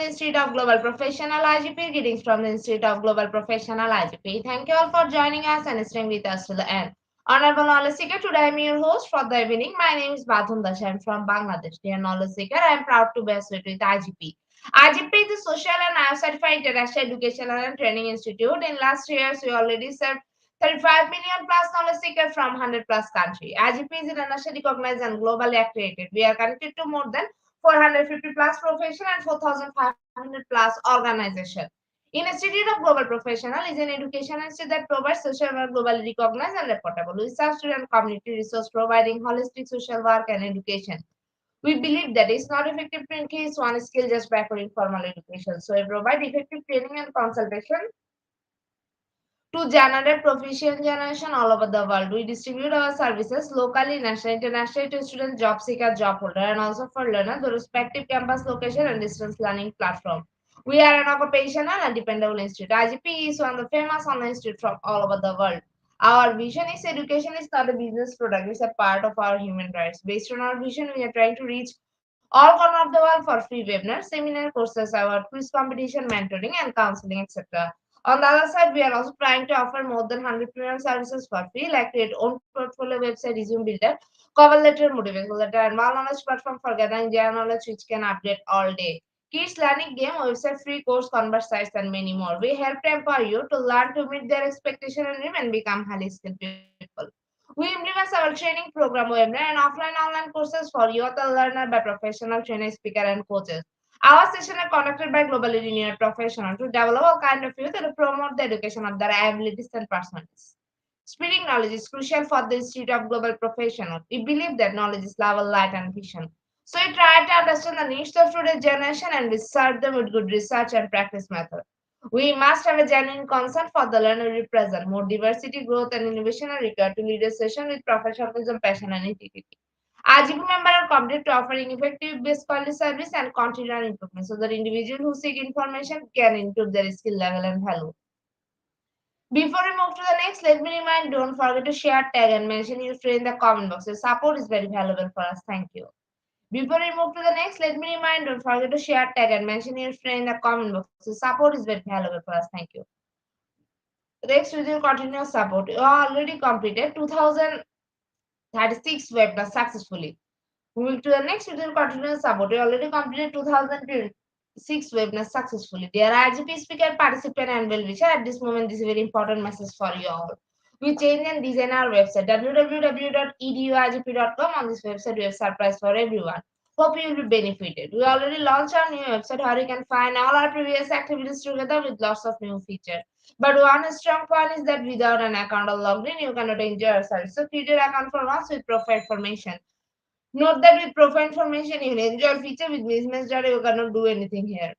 the Institute of Global Professional IGP. Greetings from the Institute of Global Professional IGP. Thank you all for joining us and staying with us to the end. Honorable Knowledge Seeker, today I am your host for the evening. My name is Badhum Dash. I am from Bangladesh. Dear Knowledge Seeker, I am proud to be associated with IGP. IGP is a social and IO certified international educational and training institute. In last years, we already served 35 million plus knowledge seekers from 100 plus countries. IGP is internationally recognized and globally accredited. We are connected to more than 450 plus profession and 4,500 plus organization. Institute of Global Professional is an education institute that provides social work globally recognized and reportable. We serve student community resource providing holistic social work and education. We believe that it's not effective to increase one skill just by offering formal education. So we provide effective training and consultation to generate proficient generation all over the world. We distribute our services locally, nationally, internationally to students, job seeker, job holder, and also for learners, the respective campus location and distance learning platform. We are an occupational and dependable institute. IGP is one of the famous online institute from all over the world. Our vision is education is not a business product, it's a part of our human rights. Based on our vision, we are trying to reach all corners of the world for free webinars, seminar courses, award, quiz competition, mentoring, and counseling, etc. On the other side, we are also trying to offer more than 100 premium services for free, like create own portfolio website, resume builder, cover letter, motivational letter, and more knowledge platform for gathering general knowledge which can update all day. Kids learning game, website, free course, convert sites, and many more. We help to empower you to learn to meet their expectation and dream and become highly skilled people. We implement our training program, webinar, and offline online courses for youth and learner by professional trainers, speaker, and coaches. Our sessions are conducted by globally renowned professionals to develop all kind of youth and to promote the education of their abilities and personalities. Spreading knowledge is crucial for the Institute of Global Professionals. We believe that knowledge is level, light, and vision. So we try to understand the needs of today's generation and we serve them with good research and practice method. We must have a genuine concern for the learner we present. More diversity, growth, and innovation are required to lead a session with professionalism, passion, and integrity. RGP members are committed to offering effective base quality service and continual improvement so that individuals who seek information can improve their skill level and value. Before we move to the next, let me remind don't forget to share, tag, and mention your friend in the comment box. Your support is very valuable for us. Thank you. Before we move to the next, let me remind don't forget to share, tag, and mention your friend in the comment box. Your support is very valuable for us. Thank you. Next, we will continue support. You already completed 2036 webinars successfully. Moving to the next, we will continue support. We already completed 2026 webinars successfully. Dear IGP speaker, participant, and well-wisher, at this moment, this is a very important message for you all. We change and design our website www.eduigp.com. On this website, we have surprise for everyone. Hope you will be benefited. We already launched our new website where you can find all our previous activities together with lots of new features. But one strong point is that without an account or login, you cannot enjoy our service. So create your account for once with profile information. Note that with profile information, you will enjoy feature with mismatch data, you cannot do anything here.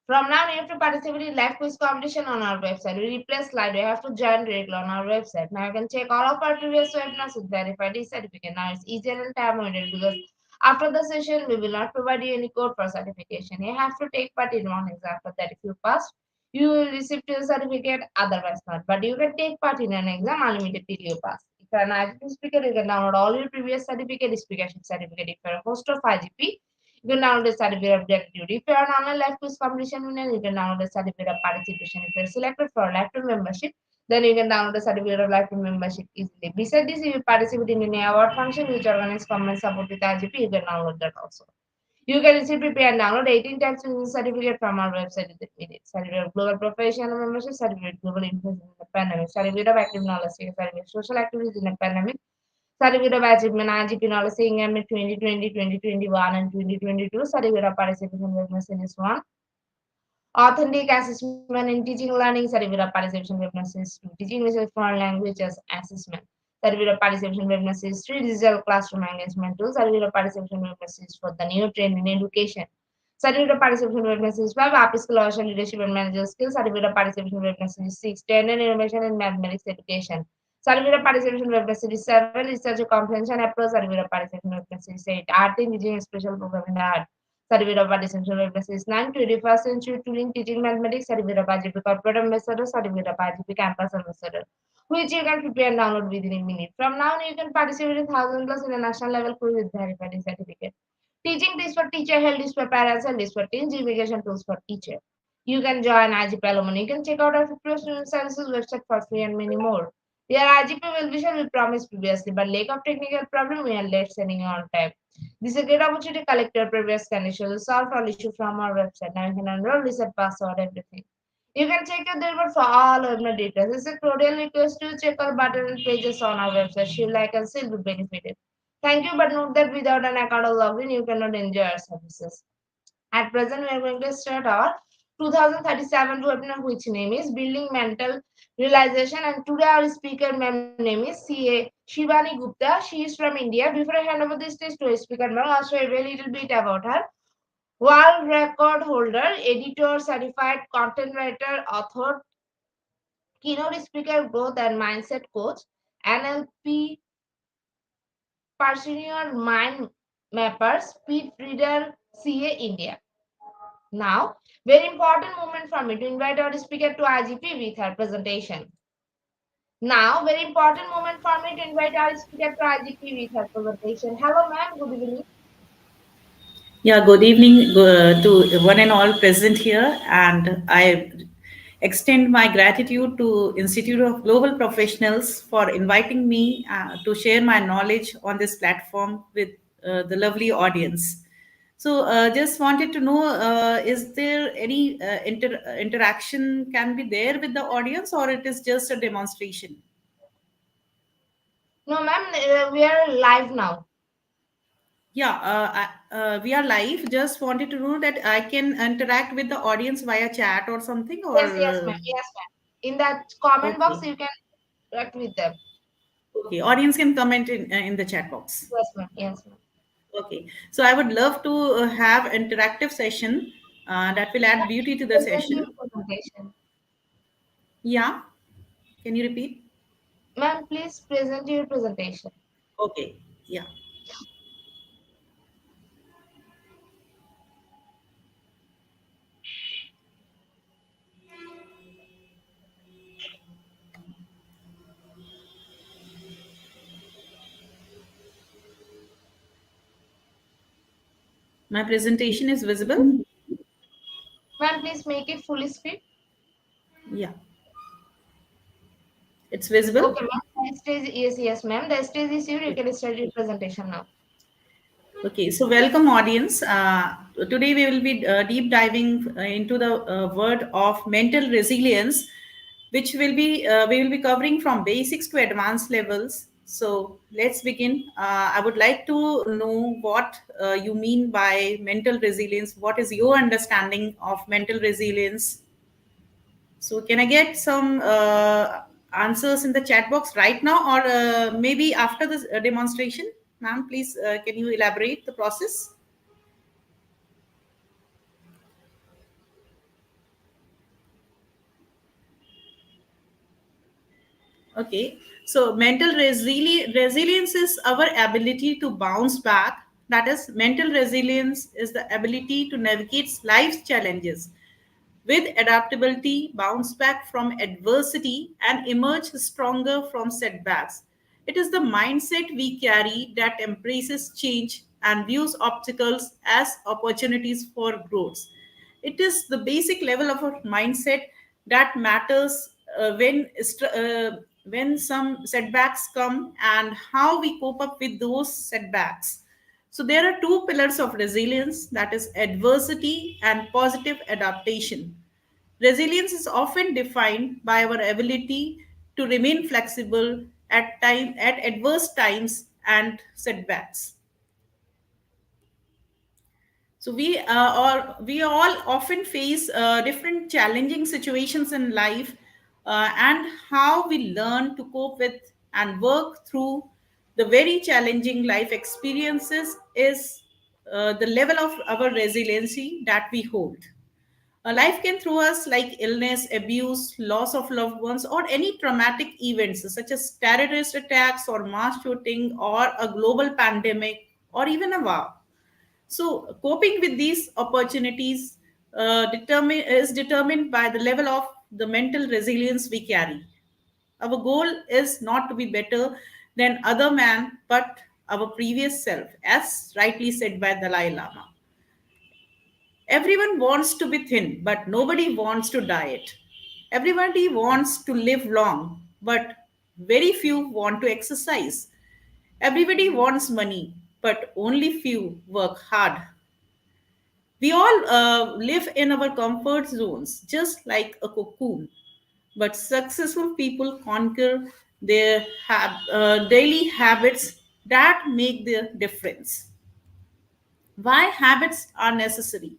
From now, you have to participate in live quiz competition on our website. We replace slide. You have to join directly on our website. Now you can check all of our previous webinars with verified certificate. Now it's easier and time limited because after the session, we will not provide you any code for certification. You have to take part in one exam. For that, if you pass, you will receive your certificate. Otherwise, not. But you can take part in an exam unlimited till you pass. If you're an IGP speaker, you can download all your previous certificate, speakership certificate. If you're a host of IGP, you can download the certificate of gratitude. If you are an online live quiz competition winner, you can download the certificate of participation. If you are selected for a lifetime membership, then you can download the certificate of lifetime membership easily. Besides this, if you participate in any award function which organizes common support with IGP, you can download that also. You can receive, prepare, and download 18 types of certificate from our website with the certificate of global professional membership, certificate of global influence in the pandemic, certificate of active knowledge, certificate of social activities in the pandemic, certificate of achievement, IGP knowledge, in 2020, 2021, and 2022, certificate of participation in webinars series 1, authentic assessment in teaching learning, certificate of participation in webinars series 2, teaching English as foreign languages assessment, certificate of participation in webinars series 3, digital classroom engagement tool, certificate of participation in webinars series 4, the new trend in education, certificate of participation in webinars series 5, upskill leadership and managerial skills, certificate of participation in webinars series 6, trend and innovation in mathematics education, certificate of participation in webinars series 7, research comprehension approach, certificate of participation in webinars series 8, art in teaching special program in the art, certificate of participation in webinars series 9, 21st century tooling teaching mathematics, certificate of IGP corporate ambassador, certificate of IGP campus ambassador, which you can prepare and download within a minute. From now on, you can participate in 1,000 plus international level quiz with verified certificate. Teaching tips for teacher, health tips for parents, and tips for teens, immigration tools for teacher. You can join IGP alumni. You can check out our 50 student services website for free and many more. Your IGP will be sure we promised previously, but lack of technical problem, we are late sending you on time. This is a great opportunity to collect your previous conditions, solve all issue from our website. Now you can enroll, reset password, everything. You can check your delivery for all webinar details. It's a cordial request to check our button and pages on our website. She like and still be benefited. Thank you, but note that without an account or login, you cannot enjoy our services. At present, we are going to start our 2037 webinar, which name is Building Mental Realization. And today our speaker ma'am name is CA Shivani Gupta. She is from India. Before I hand over the stage to a speaker ma'am, I'll show you a little bit about her. World record holder, editor, certified content writer, author, keynote speaker, growth and mindset coach, NLP Pioneer Mind Mapper, Speed Reader, CA India. Now, very important moment for me to invite our speaker to IGP with her presentation. Now, very important moment for me to invite our speaker to IGP with her presentation. Hello, ma'am. Good evening. Yeah, good evening to one and all present here, and I extend my gratitude to Institute of Global Professionals for inviting me to share my knowledge on this platform with the lovely audience. So, just wanted to know, is there any interaction can be there with the audience, or it is just a demonstration? No, ma'am. We are live now. Yeah, we are live. Just wanted to know that I can interact with the audience via chat or something, or Yes, ma'am. Yes, ma'am. In that comment box, okay, you can interact with them. okay. Audience can comment in the chat box. Yes, ma'am. Yes, ma'am. Okay, so I would love to have interactive session that will add beauty to the Present your session. presentation. Yeah, can you repeat? Ma'am, please present your presentation. Okay, yeah. My presentation is visible. Ma'am, please make it fully screen. Yeah, it's visible. Okay, ma'am. The stage, yes, ma'am. The stage is here. You can start your presentation now. Okay, so welcome audience. Today we will be deep diving into the word of mental resilience, which will be we will be covering from basics to advanced levels. So let's begin. I would like to know what you mean by mental resilience. What is your understanding of mental resilience? So can I get some answers in the chat box right now, or maybe after this demonstration? Ma'am, please, can you elaborate the process? Okay, so resilience is our ability to bounce back. That is, mental resilience is the ability to navigate life's challenges with adaptability, bounce back from adversity, and emerge stronger from setbacks. It is the mindset we carry that embraces change and views obstacles as opportunities for growth. It is the basic level of a mindset that matters when some setbacks come and how we cope up with those setbacks. So there are two pillars of resilience, that is adversity and positive adaptation. Resilience is often defined by our ability to remain flexible at adverse times and setbacks. So we all often face different challenging situations in life, and how we learn to cope with and work through the very challenging life experiences is the level of our resiliency that we hold. Life can throw us like illness, abuse, loss of loved ones, or any traumatic events such as terrorist attacks or mass shooting or a global pandemic or even a war. So, coping with these opportunities is determined by the level of the mental resilience we carry. Our goal is not to be better than other man, but our previous self, as rightly said by Dalai Lama. Everyone wants to be thin, but nobody wants to diet. Everybody wants to live long, but very few want to exercise. Everybody wants money, but only few work hard. We all live in our comfort zones, just like a cocoon. But successful people conquer their daily habits that make the difference. Why habits are necessary?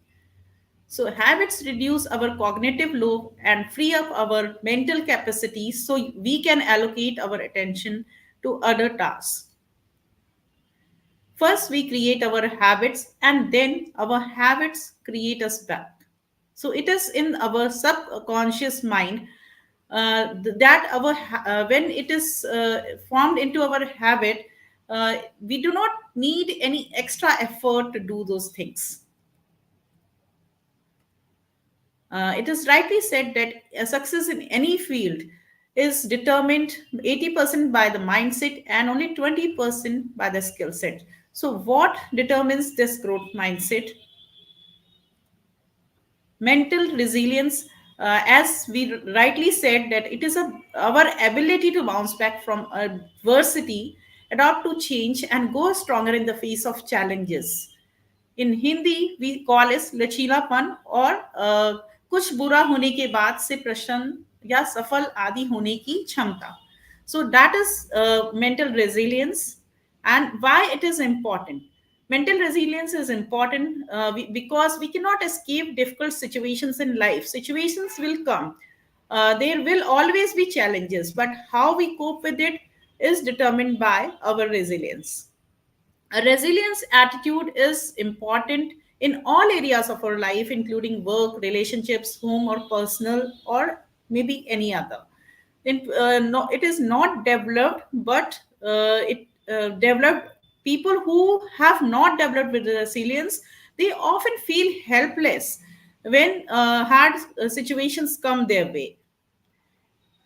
So, habits reduce our cognitive load and free up our mental capacity so we can allocate our attention to other tasks. First, we create our habits, and then our habits create us back. So, it is in our subconscious mind that when it is formed into our habit, we do not need any extra effort to do those things. It is rightly said that a success in any field is determined 80% by the mindset and only 20% by the skill set. So, what determines this growth mindset? Mental resilience, as we rightly said, that it is our ability to bounce back from adversity, adapt to change, and go stronger in the face of challenges. In Hindi we call इस लचीलापन और कुछ बुरा होने के बाद से प्रसन्न या सफल आदि होने की क्षमता. So that is mental resilience. And why it is important? Mental resilience is important because we cannot escape difficult situations in life. Situations will come. There will always be challenges, but how we cope with it is determined by our resilience. A resilience attitude is important in all areas of our life, including work, relationships, home, or personal, or maybe any other. No, it is not developed, but it developed. People who have not developed with resilience, they often feel helpless when hard situations come their way.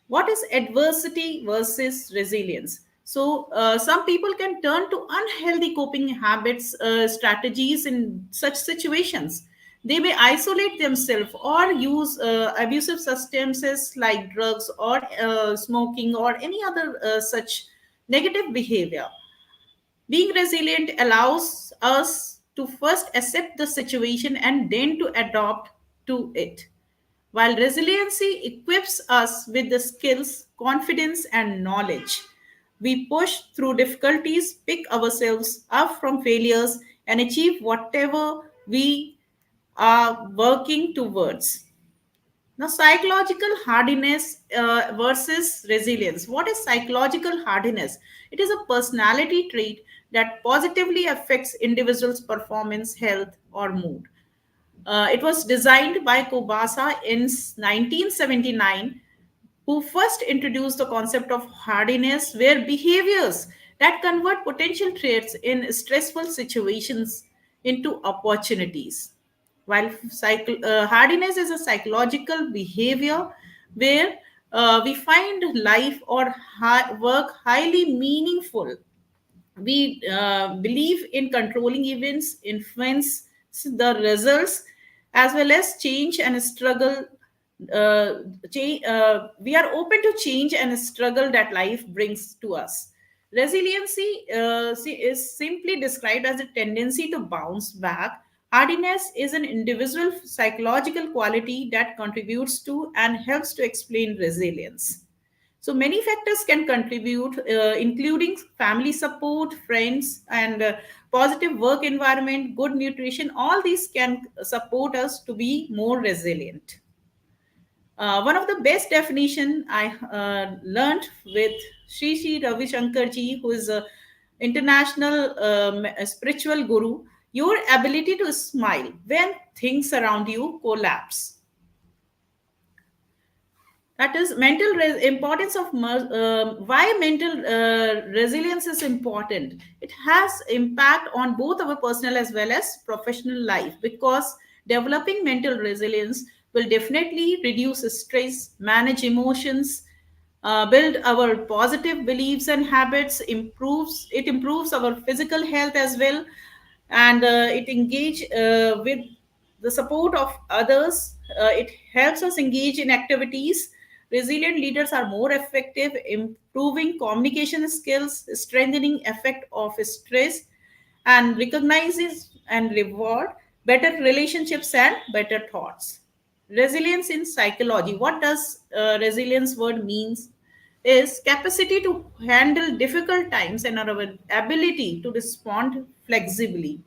What is adversity versus resilience? So some people can turn to unhealthy coping habits, strategies in such situations. They may isolate themselves or use abusive substances like drugs or smoking or any other such negative behavior. Being resilient allows us to first accept the situation and then to adapt to it, while resiliency equips us with the skills, confidence, and knowledge. We push through difficulties, pick ourselves up from failures, and achieve whatever we are working towards. Now, psychological hardiness versus resilience. What is psychological hardiness? It is a personality trait that positively affects individuals' performance, health, or mood. It was designed by Kobasa in 1979, who first introduced the concept of hardiness, where behaviors that convert potential traits in stressful situations into opportunities. While hardiness is a psychological behavior where we find life or work highly meaningful. We believe in controlling events, influence the results, as well as change and struggle. We are open to change and struggle that life brings to us. Resiliency is simply described as a tendency to bounce back. Hardiness is an individual psychological quality that contributes to and helps to explain resilience. So many factors can contribute, including family support, friends, and positive work environment, good nutrition. All these can support us to be more resilient. One of the best definition I learned with Sri Ravi Shankar ji, who is a international spiritual guru. Your ability to smile when things around you collapse. That is importance of why mental resilience is important. It has impact on both our personal as well as professional life, because developing mental resilience will definitely reduce stress, manage emotions, build our positive beliefs and habits, improves our physical health as well, and it engage with the support of others. It helps us engage in activities. Resilient leaders are more effective, improving communication skills, strengthening effect of stress, and recognizes and reward better relationships and better thoughts. Resilience in psychology, what does resilience word means is capacity to handle difficult times and our ability to respond flexibly.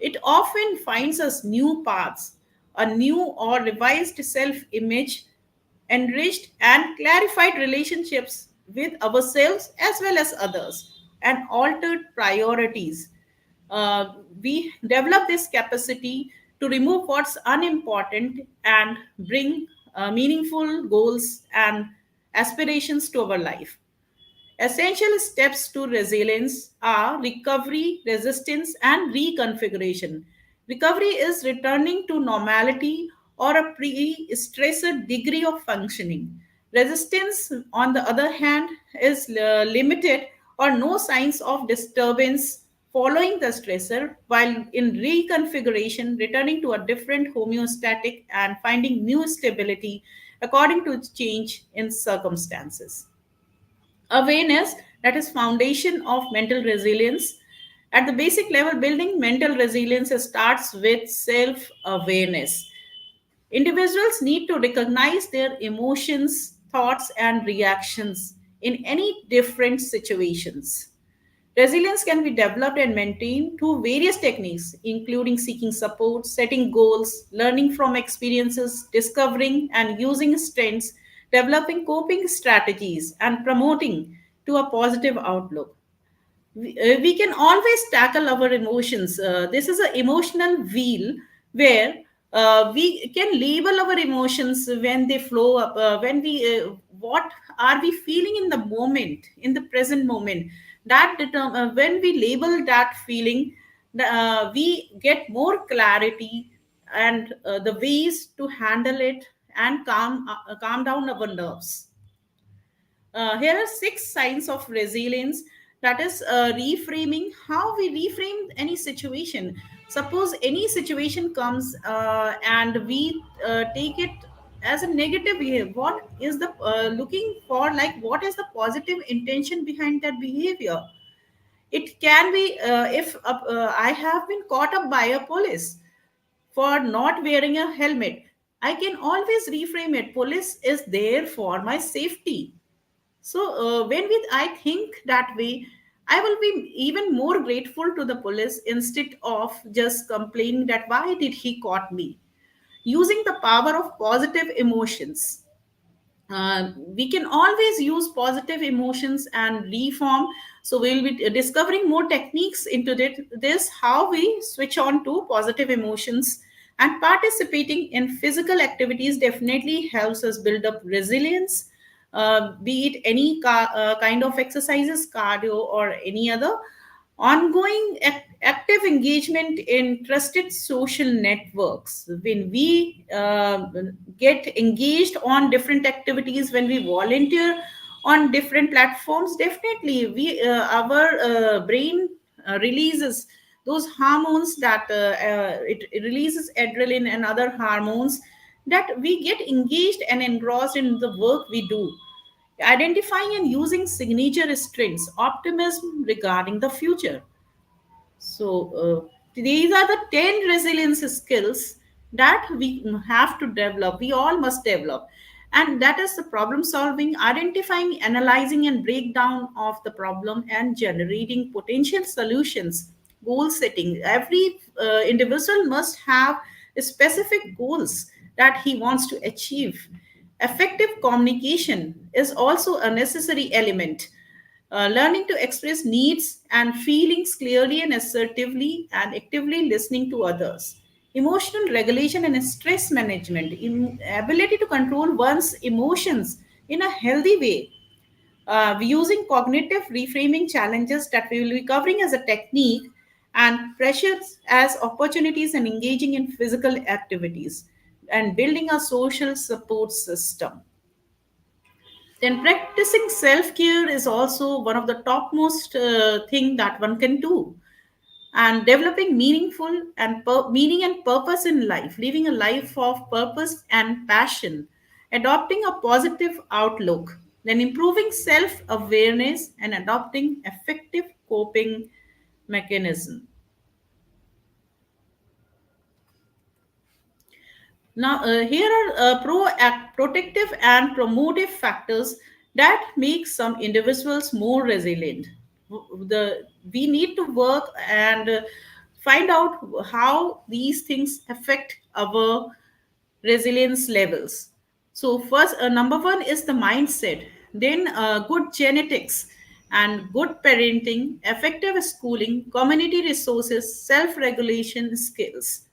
It often finds us new paths, a new or revised self image, enriched and clarified relationships with ourselves as well as others, and altered priorities. We develop this capacity to remove what's unimportant and bring meaningful goals and aspirations to our life. Essential steps to resilience are recovery, resistance, and reconfiguration. Recovery is returning to normality or a pre stressor degree of functioning. Resistance, on the other hand, is limited or no signs of disturbance following the stressor, while in reconfiguration, returning to a different homeostatic and finding new stability according to change in circumstances. Awareness, that is foundation of mental resilience. At the basic level, building mental resilience starts with self awareness. Individuals need to recognize their emotions, thoughts, and reactions in any different situations. Resilience can be developed and maintained through various techniques, including seeking support, setting goals, learning from experiences, discovering and using strengths, developing coping strategies, and promoting to a positive outlook. We can always tackle our emotions. This is an emotional wheel where we can label our emotions when they flow up, when we what are we feeling in the moment, in the present moment. When we label that feeling, we get more clarity and the ways to handle it and calm down our nerves. Here are six signs of resilience. That is reframing, how we reframe any situation. Suppose any situation comes and we take it as a negative behavior. What is the looking for, like what is the positive intention behind that behavior? It can be if I have been caught up by a police for not wearing a helmet, I can always reframe it. Police is there for my safety. So I think that way, I will be even more grateful to the police instead of just complaining that why did he caught me. Using the power of positive emotions, we can always use positive emotions and reform. So we'll be discovering more techniques into this, how we switch on to positive emotions. And participating in physical activities definitely helps us build up resilience, be it any kind of exercises, cardio, or any other. Ongoing active engagement in trusted social networks. When we get engaged on different activities, when we volunteer on different platforms, definitely our brain releases those hormones that it releases adrenaline and other hormones, that we get engaged and engrossed in the work we do. Identifying and using signature strengths, optimism regarding the future. So, these are the 10 resilience skills that we have to develop. We all must develop. And that is the problem solving, identifying, analyzing, and breakdown of the problem, and generating potential solutions. Goal setting. Every individual must have specific goals that he wants to achieve. Effective communication is also a necessary element. Learning to express needs and feelings clearly and assertively, and actively listening to others. Emotional regulation and stress management, ability to control one's emotions in a healthy way. Using cognitive reframing challenges that we will be covering as a technique, and pressures as opportunities, and engaging in physical activities, and building a social support system. Then practicing self-care is also one of the topmost thing that one can do. And developing meaningful and meaning and purpose in life, living a life of purpose and passion, adopting a positive outlook, then improving self-awareness and adopting effective coping mechanism. Now, here are protective and promotive factors that make some individuals more resilient. We need to work and find out how these things affect our resilience levels. So, first, number one is the mindset, then, good genetics and good parenting, effective schooling, community resources, self regulation skills.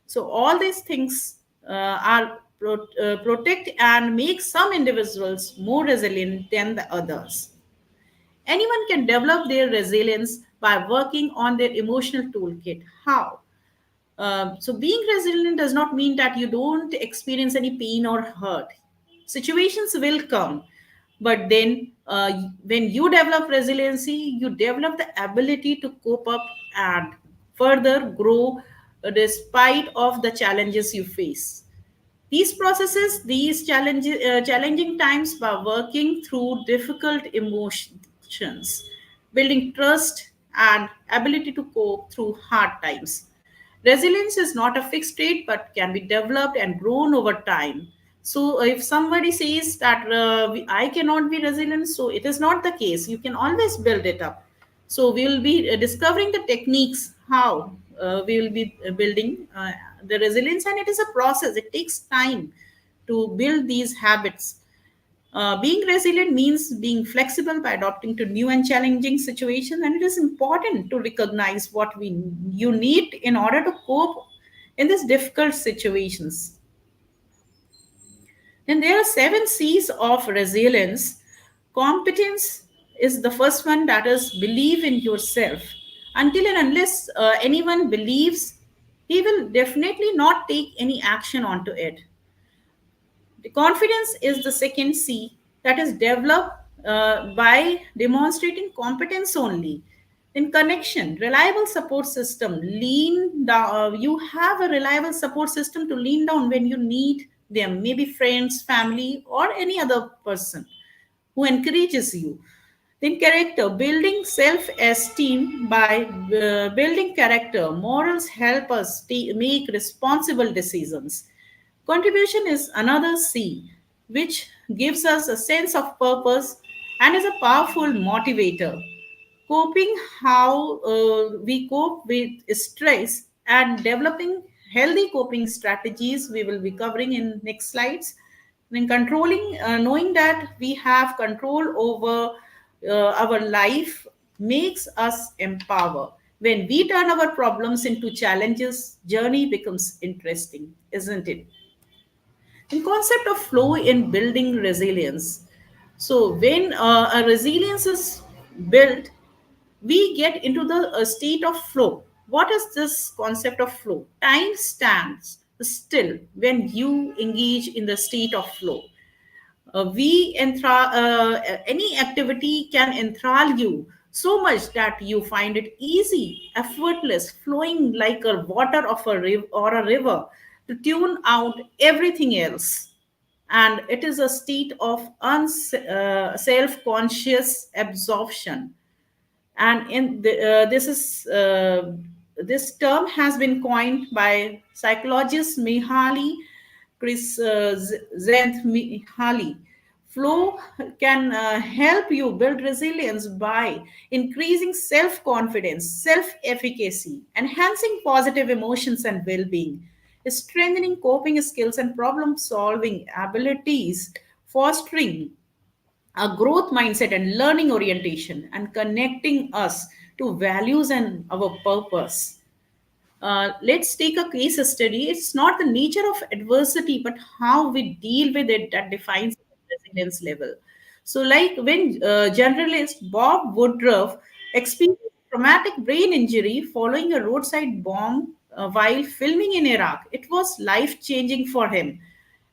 So all these things are protect and make some individuals more resilient than the others. Anyone can develop their resilience by working on their emotional toolkit. How? So being resilient does not mean that you don't experience any pain or hurt. Situations will come, but then when you develop resiliency, you develop the ability to cope up and further grow despite of the challenges you face. These processes, these challenging times by working through difficult emotions, building trust and ability to cope through hard times. Resilience is not a fixed trait but can be developed and grown over time. So, if somebody says that I cannot be resilient, so it is not the case. You can always build it up. So, we will be discovering the techniques how we will be building the resilience, and it is a process. It takes time to build these habits. Being resilient means being flexible by adapting to new and challenging situations, and it is important to recognize what we you need in order to cope in these difficult situations. Then there are seven C's of resilience. Competence is the first one, that is, believe in yourself. Until and unless anyone believes, he will definitely not take any action onto it. The confidence is the second C, that is developed by demonstrating competence only. In connection, reliable support system, lean down. You have a reliable support system to lean down when you need them, maybe friends, family, or any other person who encourages you. Then character, building self-esteem by building character. Morals help us make responsible decisions. Contribution is another C, which gives us a sense of purpose and is a powerful motivator. Coping, how we cope with stress and developing healthy coping strategies, we will be covering in next slides. Then controlling, knowing that we have control over our life makes us empower. When we turn our problems into challenges, journey becomes interesting, isn't it? And concept of flow in building resilience. So when a resilience is built, we get into the state of flow. What is this concept of flow? Time stands still when you engage in the state of flow. Any activity can enthrall you so much that you find it easy, effortless, flowing like a water of a river or a river to tune out everything else. And it is a state of self-conscious absorption. And this term has been coined by psychologist Mihaly Chris Mihaly. Flow can help you build resilience by increasing self-confidence, self-efficacy, enhancing positive emotions and well-being, strengthening coping skills and problem-solving abilities, fostering a growth mindset and learning orientation, and connecting us to values and our purpose. Let's take a case study. It's not the nature of adversity, but how we deal with it that defines the resilience level. So, like when journalist Bob Woodruff experienced traumatic brain injury following a roadside bomb while filming in Iraq, it was life changing for him.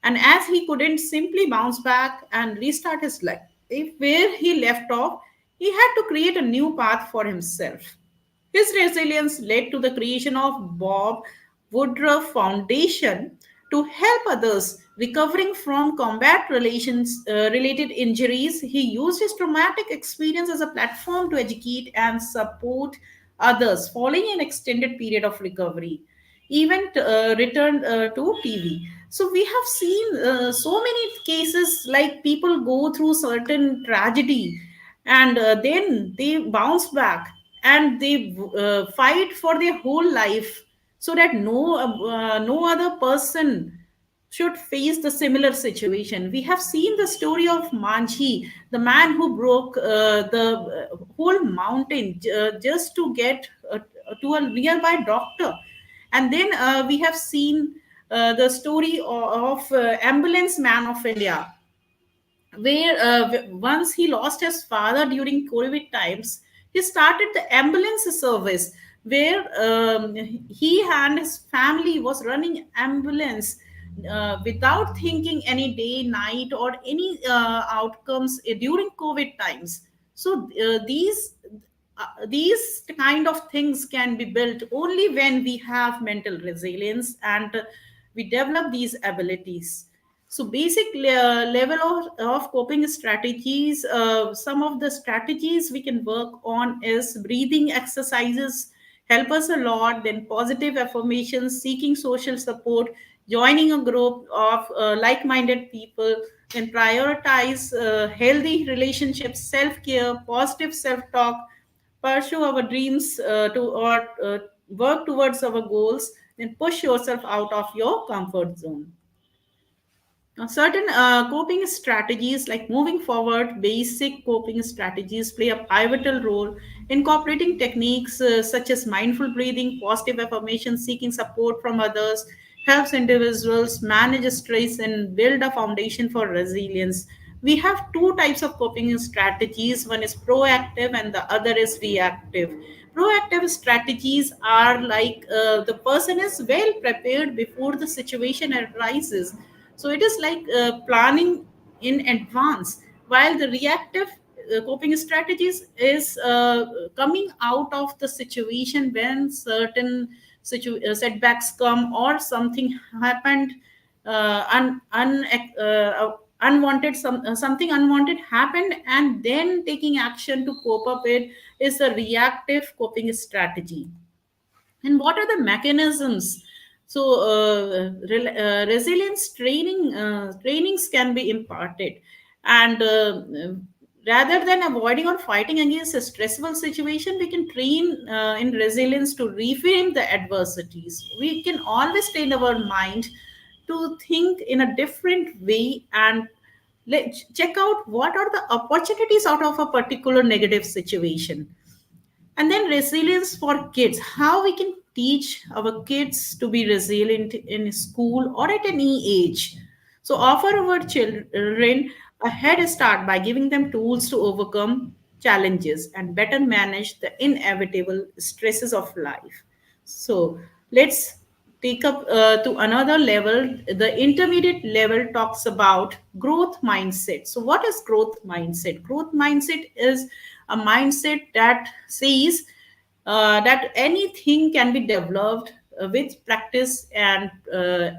And as he couldn't simply bounce back and restart his life, if where he left off, he had to create a new path for himself. His resilience led to the creation of Bob Woodruff Foundation to help others recovering from combat related injuries. He used his traumatic experience as a platform to educate and support others following an extended period of recovery. Event returned to TV. So we have seen so many cases like people go through certain tragedy and then they bounce back and they fight for their whole life so that no other person should face the similar situation. We have seen the story of Manji, the man who broke the whole mountain just to get to a nearby doctor. And then we have seen the story of ambulance man of India, where once he lost his father during COVID times, he started the ambulance service where he and his family was running ambulance without thinking any day, night, or any outcomes during COVID times. So these kind of things can be built only when we have mental resilience and we develop these abilities. So basic level of coping strategies, some of the strategies we can work on is breathing exercises help us a lot, then positive affirmations, seeking social support, joining a group of like-minded people, then prioritize healthy relationships, self-care, positive self-talk, pursue our dreams or work towards our goals, then push yourself out of your comfort zone. Now, certain coping strategies like moving forward, basic coping strategies play a pivotal role. Incorporating techniques such as mindful breathing, positive affirmation, seeking support from others helps individuals manage stress and build a foundation for resilience. We have two types of coping strategies, one is proactive and the other is reactive. Proactive strategies are like the person is well prepared before the situation arises, so it is like planning in advance, while the reactive coping strategies is coming out of the situation when certain setbacks come or something happened, unwanted, something unwanted happened, and then taking action to cope up it is a reactive coping strategy. And what are the mechanisms? So resilience trainings can be imparted, and rather than avoiding or fighting against a stressful situation, we can train in resilience to reframe the adversities. We can always train our mind to think in a different way and check out what are the opportunities out of a particular negative situation. And then resilience for kids, how we can teach our kids to be resilient in school or at any age. So offer our children a head start by giving them tools to overcome challenges and better manage the inevitable stresses of life. So let's take up to another level. The intermediate level talks about growth mindset. So what is growth mindset? Growth mindset is a mindset that says that anything can be developed with practice and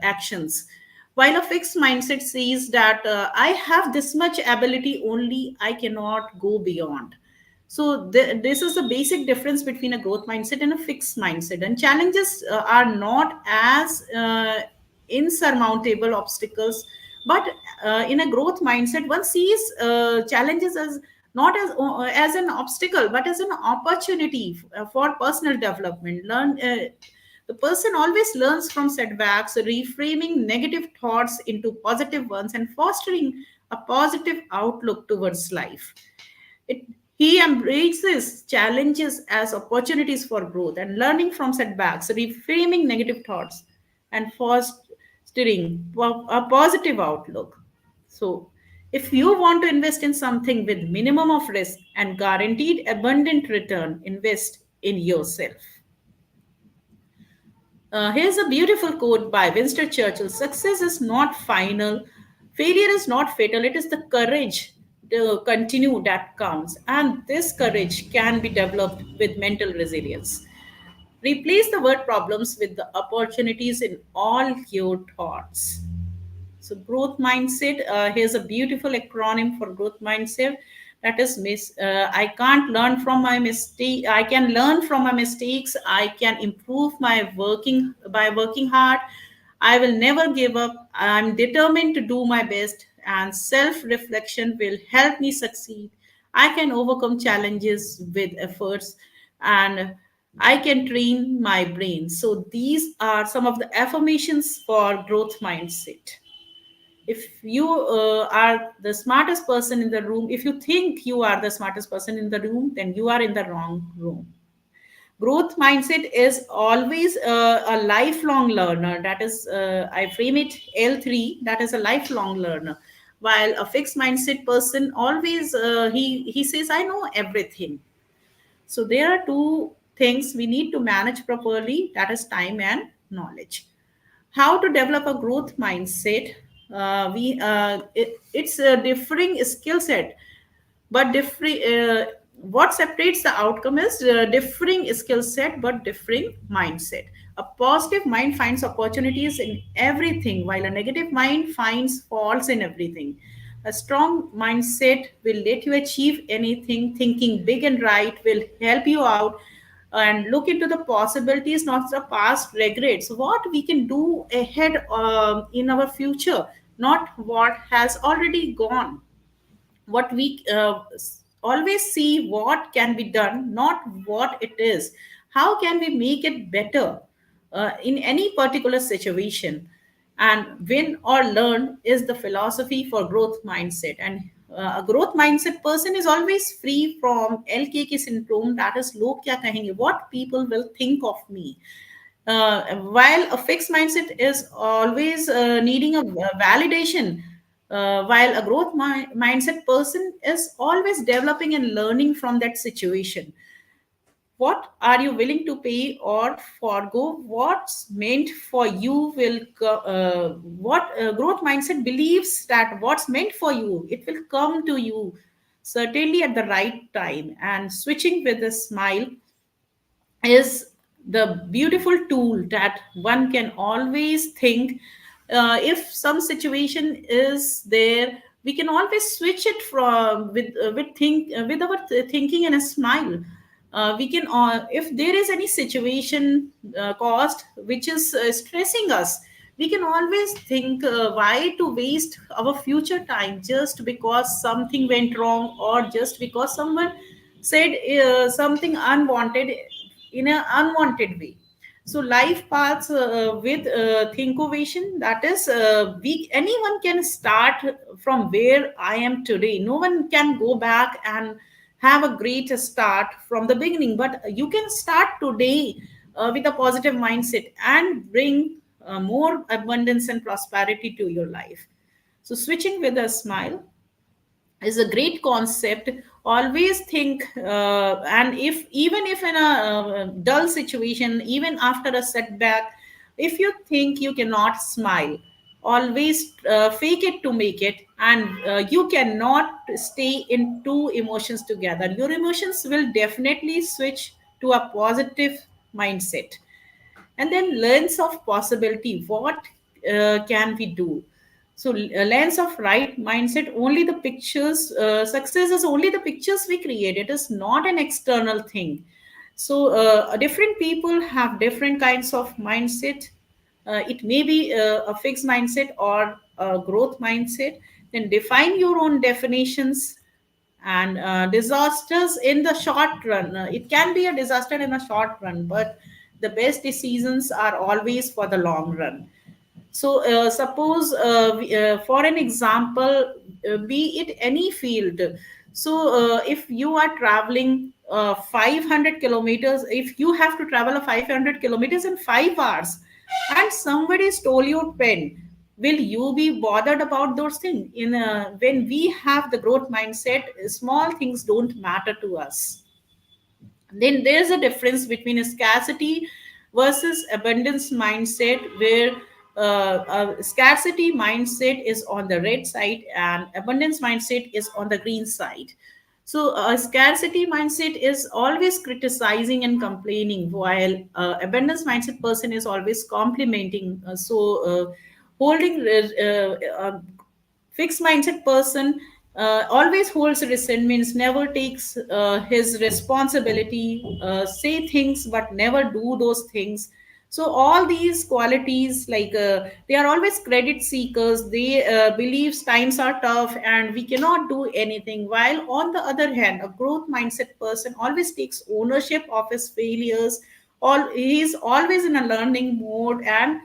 actions, while a fixed mindset says that I have this much ability only, I cannot go beyond. So this is the basic difference between a growth mindset and a fixed mindset. And challenges are not as insurmountable obstacles, but in a growth mindset, one sees challenges as not as an obstacle, but as an opportunity for personal development. The person always learns from setbacks, reframing negative thoughts into positive ones and fostering a positive outlook towards life. It, he embraces challenges as opportunities for growth and learning from setbacks, reframing negative thoughts, and fostering a positive outlook. So, if you want to invest in something with minimum of risk and guaranteed abundant return, invest in yourself. Here's a beautiful quote by Winston Churchill: success is not final, failure is not fatal, it is the courage to continue that counts. And this courage can be developed with mental resilience. Replace the word problems with the opportunities in all your thoughts. So, growth mindset. Here's a beautiful acronym for growth mindset. That is, I can't learn from my mistake. I can learn from my mistakes. I can improve my working by working hard. I will never give up. I'm determined to do my best, and self-reflection will help me succeed. I can overcome challenges with efforts, and I can train my brain. So these are some of the affirmations for growth mindset. If you are the smartest person in the room, if you think you are the smartest person in the room, then you are in the wrong room. Growth mindset is always a lifelong learner. That is, I frame it L3, that is a lifelong learner. While a fixed mindset person always, he says, I know everything. So there are two things we need to manage properly, that is time and knowledge. How to develop a growth mindset? It's a differing skill set, but different. What separates the outcome is differing skill set but differing mindset. A positive mind finds opportunities in everything, while a negative mind finds faults in everything. A strong mindset will let you achieve anything. Thinking big and right will help you out and look into the possibilities, not the past regrets. What we can do ahead in our future, not what has already gone. What we always see what can be done, not what it is. How can we make it better in any particular situation? And win or learn is the philosophy for growth mindset. And a growth mindset person is always free from LKK syndrome, that is log kya kahenge, what people will think of me. While a fixed mindset is always needing a validation, while a growth mindset person is always developing and learning from that situation. What are you willing to pay or forego? What's meant for you will what growth mindset believes that what's meant for you, it will come to you certainly at the right time. And switching with a smile is the beautiful tool that one can always think. If some situation is there, we can always switch it from with our thinking and a smile. We can if there is any situation caused which is stressing us, we can always think, why to waste our future time just because something went wrong, or just because someone said something unwanted in an unwanted way. So life paths with thinkovation, that is, we anyone can start from where I am today. No one can go back and have a great start from the beginning, but you can start today with a positive mindset and bring more abundance and prosperity to your life. So switching with a smile is a great concept. Always think, and if even if in a dull situation, even after a setback, if you think you cannot smile, always fake it to make it. And you cannot stay in two emotions together. Your emotions will definitely switch to a positive mindset. And then lens of possibility, what can we do? So lens of right mindset, only the pictures, success is only the pictures we create, it is not an external thing. So different people have different kinds of mindset. It may be a fixed mindset or a growth mindset. Then define your own definitions. And disasters in the short run, it can be a disaster in a short run, but the best decisions are always for the long run. So suppose for an example, be it any field. So if you are traveling 500 kilometers, if you have to travel a 500 kilometers in 5 hours, and somebody stole your pen, will you be bothered about those things? When we have the growth mindset, small things don't matter to us. Then there's a difference between a scarcity versus abundance mindset, where scarcity mindset is on the red side and abundance mindset is on the green side. So a scarcity mindset is always criticizing and complaining, while abundance mindset person is always complimenting. Holding fixed mindset person always holds resentments, never takes his responsibility, say things but never do those things. So all these qualities, like they are always credit seekers. They believes times are tough and we cannot do anything, while on the other hand a growth mindset person always takes ownership of his failures. All he is always in a learning mode, and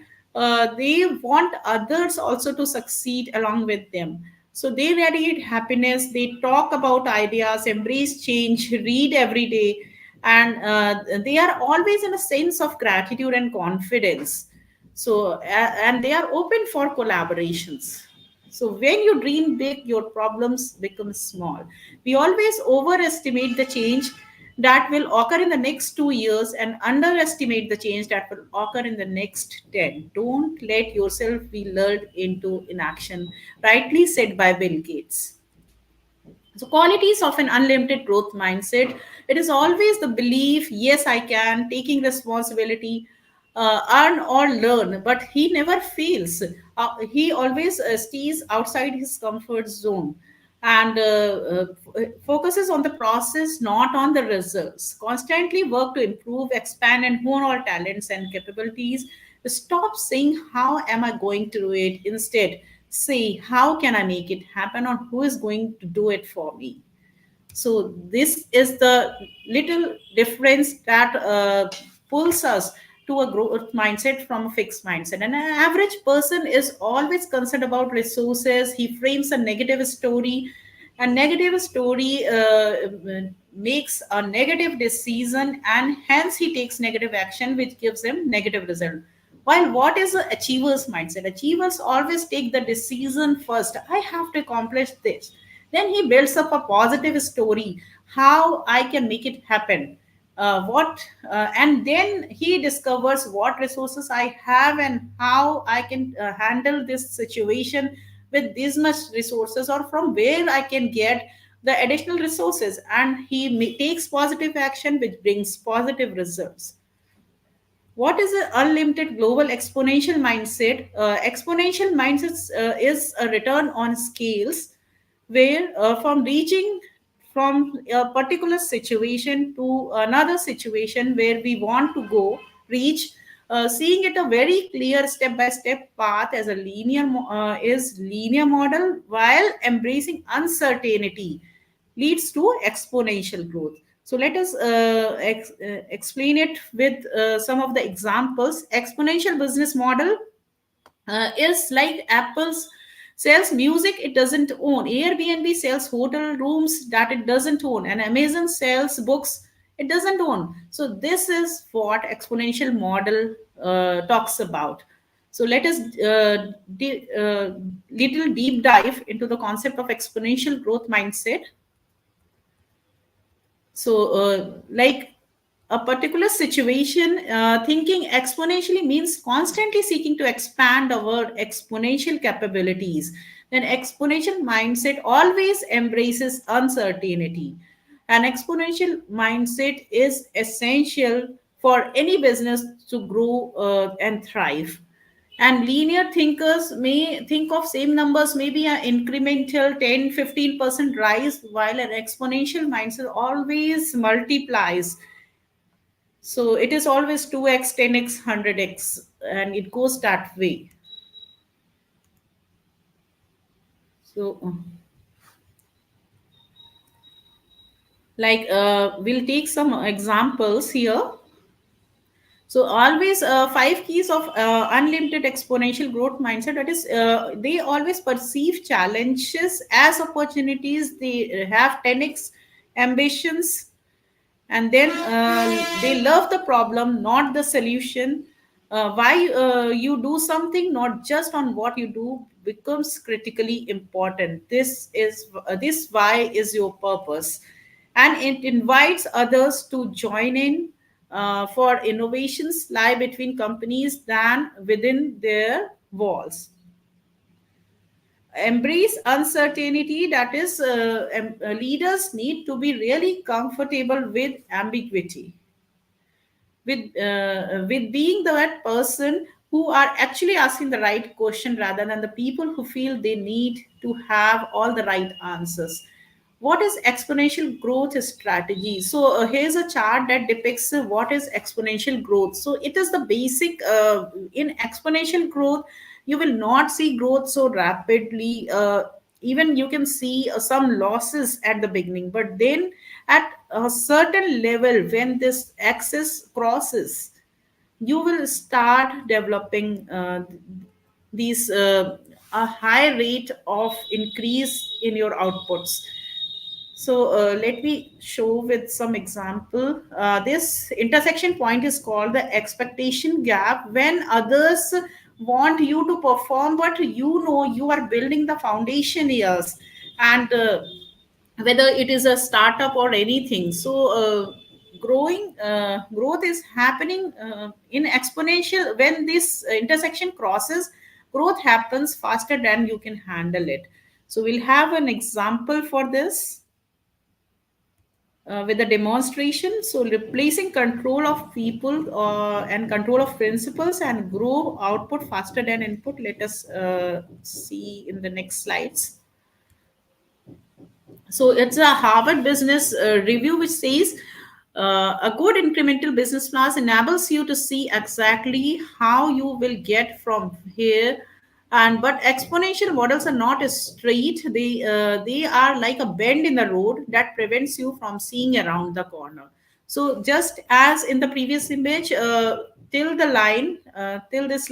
they want others also to succeed along with them. So they radiate happiness, they talk about ideas, embrace change, read every day, and they are always in a sense of gratitude and confidence. So, and they are open for collaborations. So, when you dream big, your problems become small. We always overestimate the change that will occur in the next 2 years and underestimate the change that will occur in the next 10. Don't let yourself be lulled into inaction. Rightly said by Bill Gates. So, qualities of an unlimited growth mindset, it is always the belief, yes, I can, taking responsibility, earn or learn, but he never fails. He always stays outside his comfort zone and focuses on the process, not on the results. Constantly work to improve, expand, and hone our talents and capabilities. Stop saying, how am I going to do it? Instead, say, how can I make it happen, or who is going to do it for me? So this is the little difference that pulls us to a growth mindset from a fixed mindset. And an average person is always concerned about resources. He frames a negative story. A negative story makes a negative decision, and hence he takes negative action, which gives him negative result. While what is the achiever's mindset? Achievers always take the decision first. I have to accomplish this. Then he builds up a positive story, how I can make it happen. And then he discovers what resources I have and how I can handle this situation with this much resources, or from where I can get the additional resources. And he takes positive action, which brings positive results. What is an unlimited global exponential mindset? Exponential mindset is a return on scales, where from reaching from a particular situation to another situation where we want to go, reach, seeing it a very clear step by step path as a is linear model, while embracing uncertainty leads to exponential growth. So let us explain it with some of the examples. Exponential business model is like Apple's sells music it doesn't own, Airbnb sells hotel rooms that it doesn't own, and Amazon sells books it doesn't own. So this is what exponential model talks about. So let us little deep dive into the concept of exponential growth mindset. So, like a particular situation, thinking exponentially means constantly seeking to expand our exponential capabilities. Then, exponential mindset always embraces uncertainty. An exponential mindset is essential for any business to grow and thrive. And linear thinkers may think of same numbers, maybe an incremental 10-15% rise, while an exponential mindset always multiplies. So it is always 2x, 10x, 100x, and it goes that way. So, we'll take some examples here. So always five keys of unlimited exponential growth mindset. That is, they always perceive challenges as opportunities. They have 10x ambitions, and then they love the problem, not the solution. Why you do something, not just on what you do, becomes critically important. This why is your purpose, and it invites others to join in. for innovations lie between companies than within their walls. Embrace uncertainty, that is, leaders need to be really comfortable with ambiguity, with being the right person who are actually asking the right question rather than the people who feel they need to have all the right answers. What is exponential growth strategy? So here's a chart that depicts what is exponential growth. So it is the basic, in exponential growth you will not see growth so rapidly. Even you can see some losses at the beginning, but then at a certain level, when this axis crosses, you will start developing these a high rate of increase in your outputs. So let me show with some example. This intersection point is called the expectation gap. When others want you to perform, but you know you are building the foundation years, and whether it is a startup or anything. So growth is happening in exponential. When this intersection crosses, growth happens faster than you can handle it. So we'll have an example for this with a demonstration. So, replacing control of people and control of principles and grow output faster than input. Let us see in the next slides. So it's a Harvard Business Review which says a good incremental business plan enables you to see exactly how you will get from here. And but exponential models are not straight. They are like a bend in the road that prevents you from seeing around the corner. So just as in the previous image, till the line, till this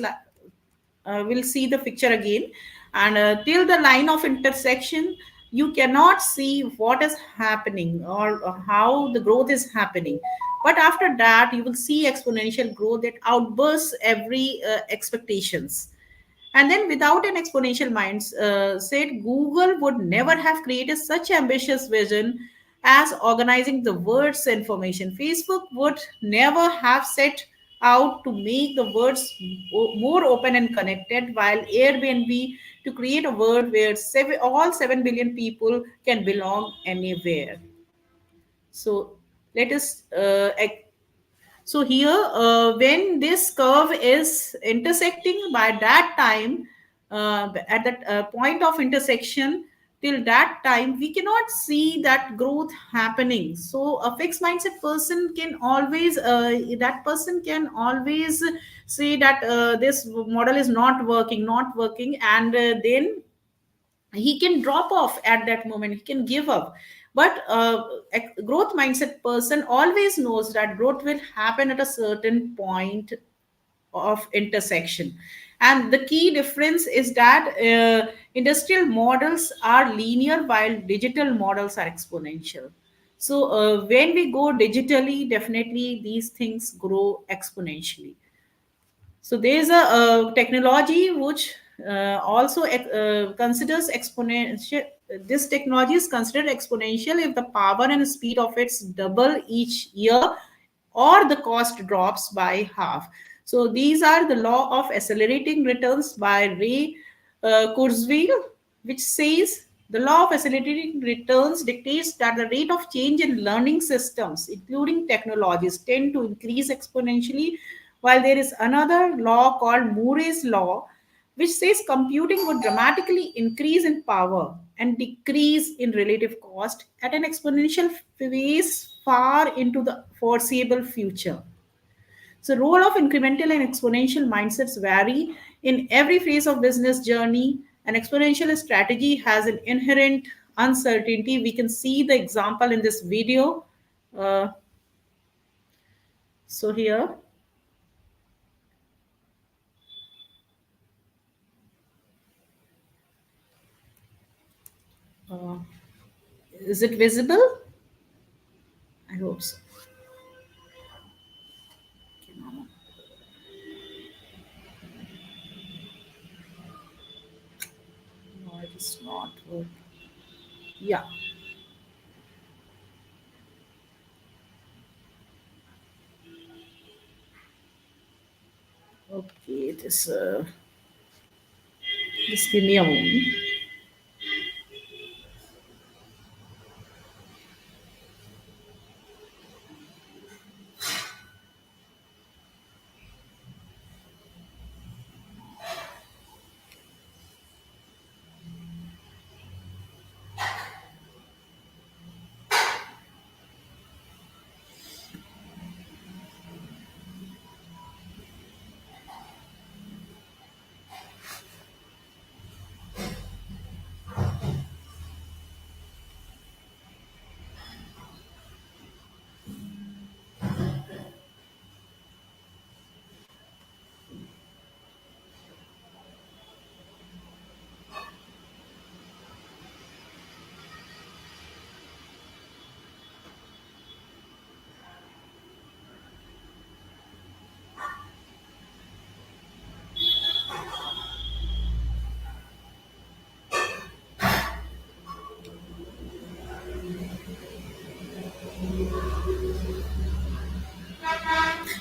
we'll see the picture again, and till the line of intersection you cannot see what is happening or how the growth is happening. But after that you will see exponential growth that outbursts every expectations. And then, without an exponential mindset, Google would never have created such ambitious vision as organizing the world's information. Facebook would never have set out to make the words more open and connected, while Airbnb to create a world where all 7 billion people can belong anywhere. So let us so here, when this curve is intersecting by that time, at that point of intersection, till that time, we cannot see that growth happening. So a fixed mindset person can always, that person can always say that this model is not working, and then he can drop off at that moment, he can give up. But a growth mindset person always knows that growth will happen at a certain point of intersection. And the key difference is that industrial models are linear while digital models are exponential. So when we go digitally, definitely these things grow exponentially. So there is a technology which also considers exponential. This technology is considered exponential if the power and speed of its double each year, or the cost drops by half. So these are the law of accelerating returns by Ray Kurzweil, which says the law of accelerating returns dictates that the rate of change in learning systems, including technologies, tend to increase exponentially, while there is another law called Moore's law, which says computing would dramatically increase in power and decrease in relative cost at an exponential pace far into the foreseeable future. So, role of incremental and exponential mindsets vary in every phase of business journey. An exponential strategy has an inherent uncertainty. We can see the example in this video. Uh, so here, uh, is it visible? I hope so. No, it is not working. Yeah. Okay, just give me a moment.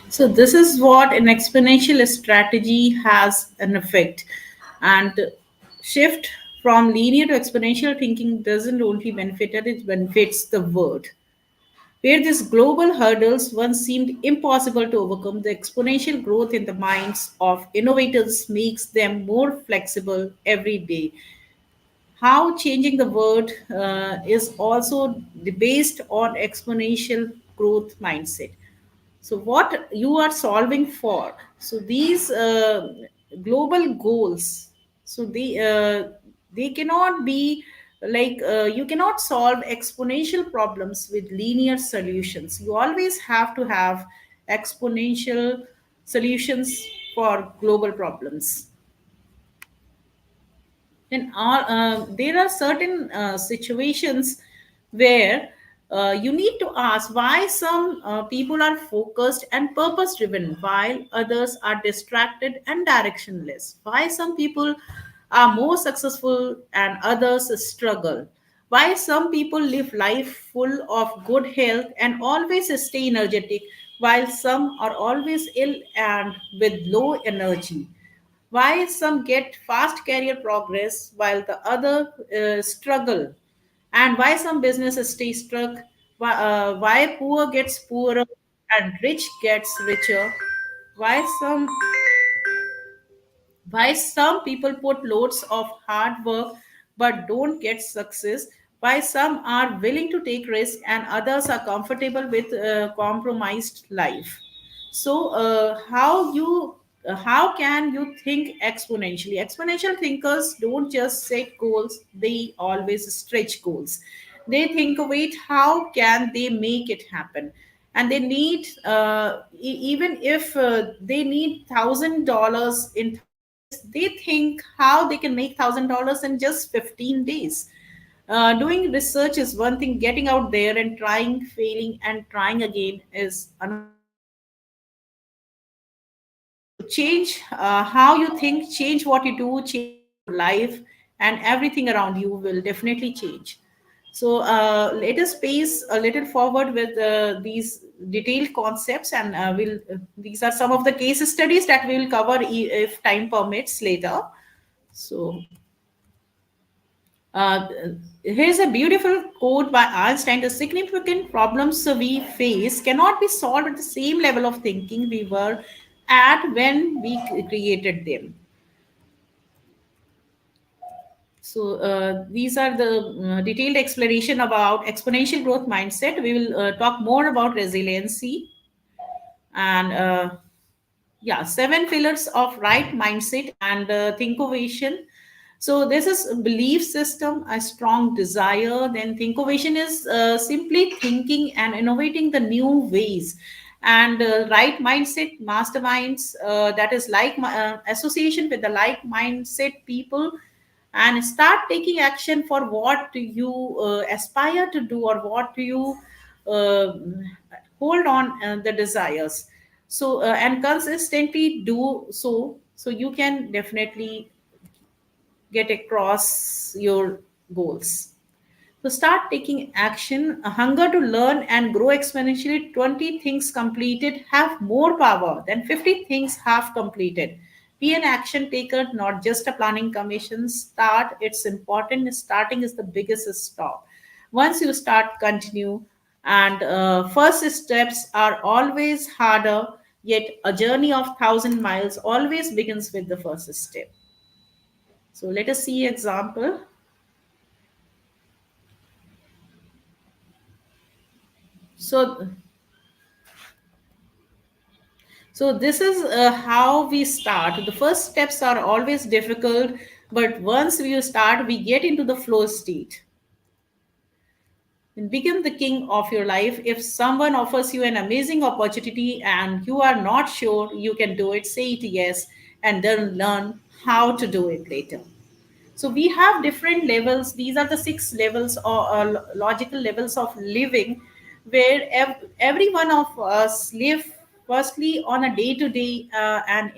So this is what an exponential strategy has an effect, and shift from linear to exponential thinking doesn't only benefit it; it benefits the world. Where these global hurdles once seemed impossible to overcome, the exponential growth in the minds of innovators makes them more flexible every day. How changing the world is also based on exponential growth mindset. So what you are solving for, so these global goals, so they cannot be like you cannot solve exponential problems with linear solutions. You always have to have exponential solutions for global problems. And all there are certain situations where you need to ask why some people are focused and purpose driven while others are distracted and directionless, why some people are more successful and others struggle, why some people live life full of good health and always stay energetic while some are always ill and with low energy, why some get fast career progress while the other struggle, and why some businesses stay stuck, why poor gets poorer and rich gets richer, why some people put loads of hard work but don't get success, why some are willing to take risk and others are comfortable with compromised life. So how can you think exponentially? Exponential thinkers don't just set goals, they always stretch goals. They think, wait, how can they make it happen? And they need even if they need $1,000 in 30 days, they think how they can make $1,000 in just 15 days. Doing research is one thing, getting out there and trying, failing and trying again is another thing. So change how you think, change what you do, change your life, and everything around you will definitely change. So let us pace a little forward with these detailed concepts, and these are some of the case studies that we will cover if time permits later. So uh, here's a beautiful quote by Einstein: "The significant problems we face cannot be solved at the same level of thinking we were at when we created them." So these are the detailed explanation about exponential growth mindset. We will talk more about resiliency and yeah, seven pillars of right mindset and thinkovation. So this is a belief system, a strong desire. Then thinkovation is simply thinking and innovating the new ways, and right mindset, masterminds, that is like association with the like mindset people, and start taking action for what you aspire to do or what you uh, hold on the desires. So and consistently do so, so you can definitely get across your goals. So start taking action. A hunger to learn and grow exponentially. 20 things completed have more power than 50 things half completed. Be an action taker, not just a planning commission. Start. It's important. Starting is the biggest stop. Once you start, continue. And first steps are always harder, yet a journey of 1,000 miles always begins with the first step. So let us see example. So So this is how we start. The first steps are always difficult, but once we start, we get into the flow state and become the king of your life. If someone offers you an amazing opportunity and you are not sure you can do it, say it yes, and then learn how to do it later. So we have different levels. These are the six levels or logical levels of living, where every one of us live firstly on a day-to-day and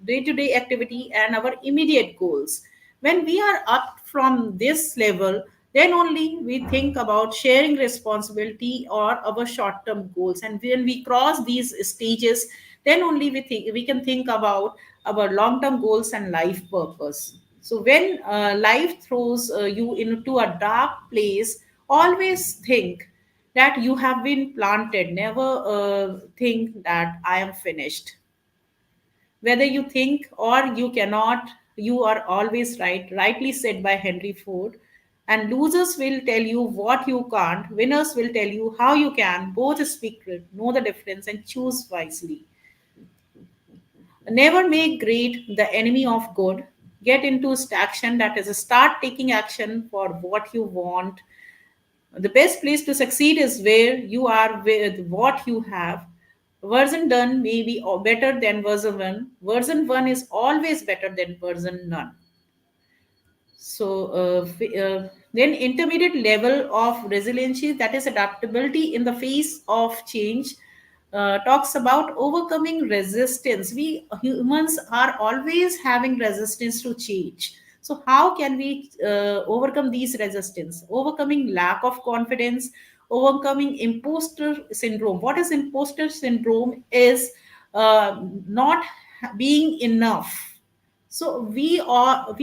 day-to-day activity and our immediate goals. When we are up from this level, then only we think about sharing responsibility or our short-term goals. And when we cross these stages, then only we can think about our long-term goals and life purpose. So when life throws you into a dark place, always think that you have been planted. Never think that I am finished. Whether you think or you cannot, you are always right. Rightly said by Henry Ford. And losers will tell you what you can't. Winners will tell you how you can. Both speak it. Know the difference and choose wisely. Never make great the enemy of good. Get into action, that is, start taking action for what you want. The best place to succeed is where you are with what you have. Version done may be better than version 1. Version 1 is always better than version none. So, then intermediate level of resiliency, that is adaptability in the face of change, talks about overcoming resistance. We humans are always having resistance to change. So, how can we overcome these resistance? Overcoming lack of confidence, overcoming imposter syndrome. What is imposter syndrome? Is not being enough. So we all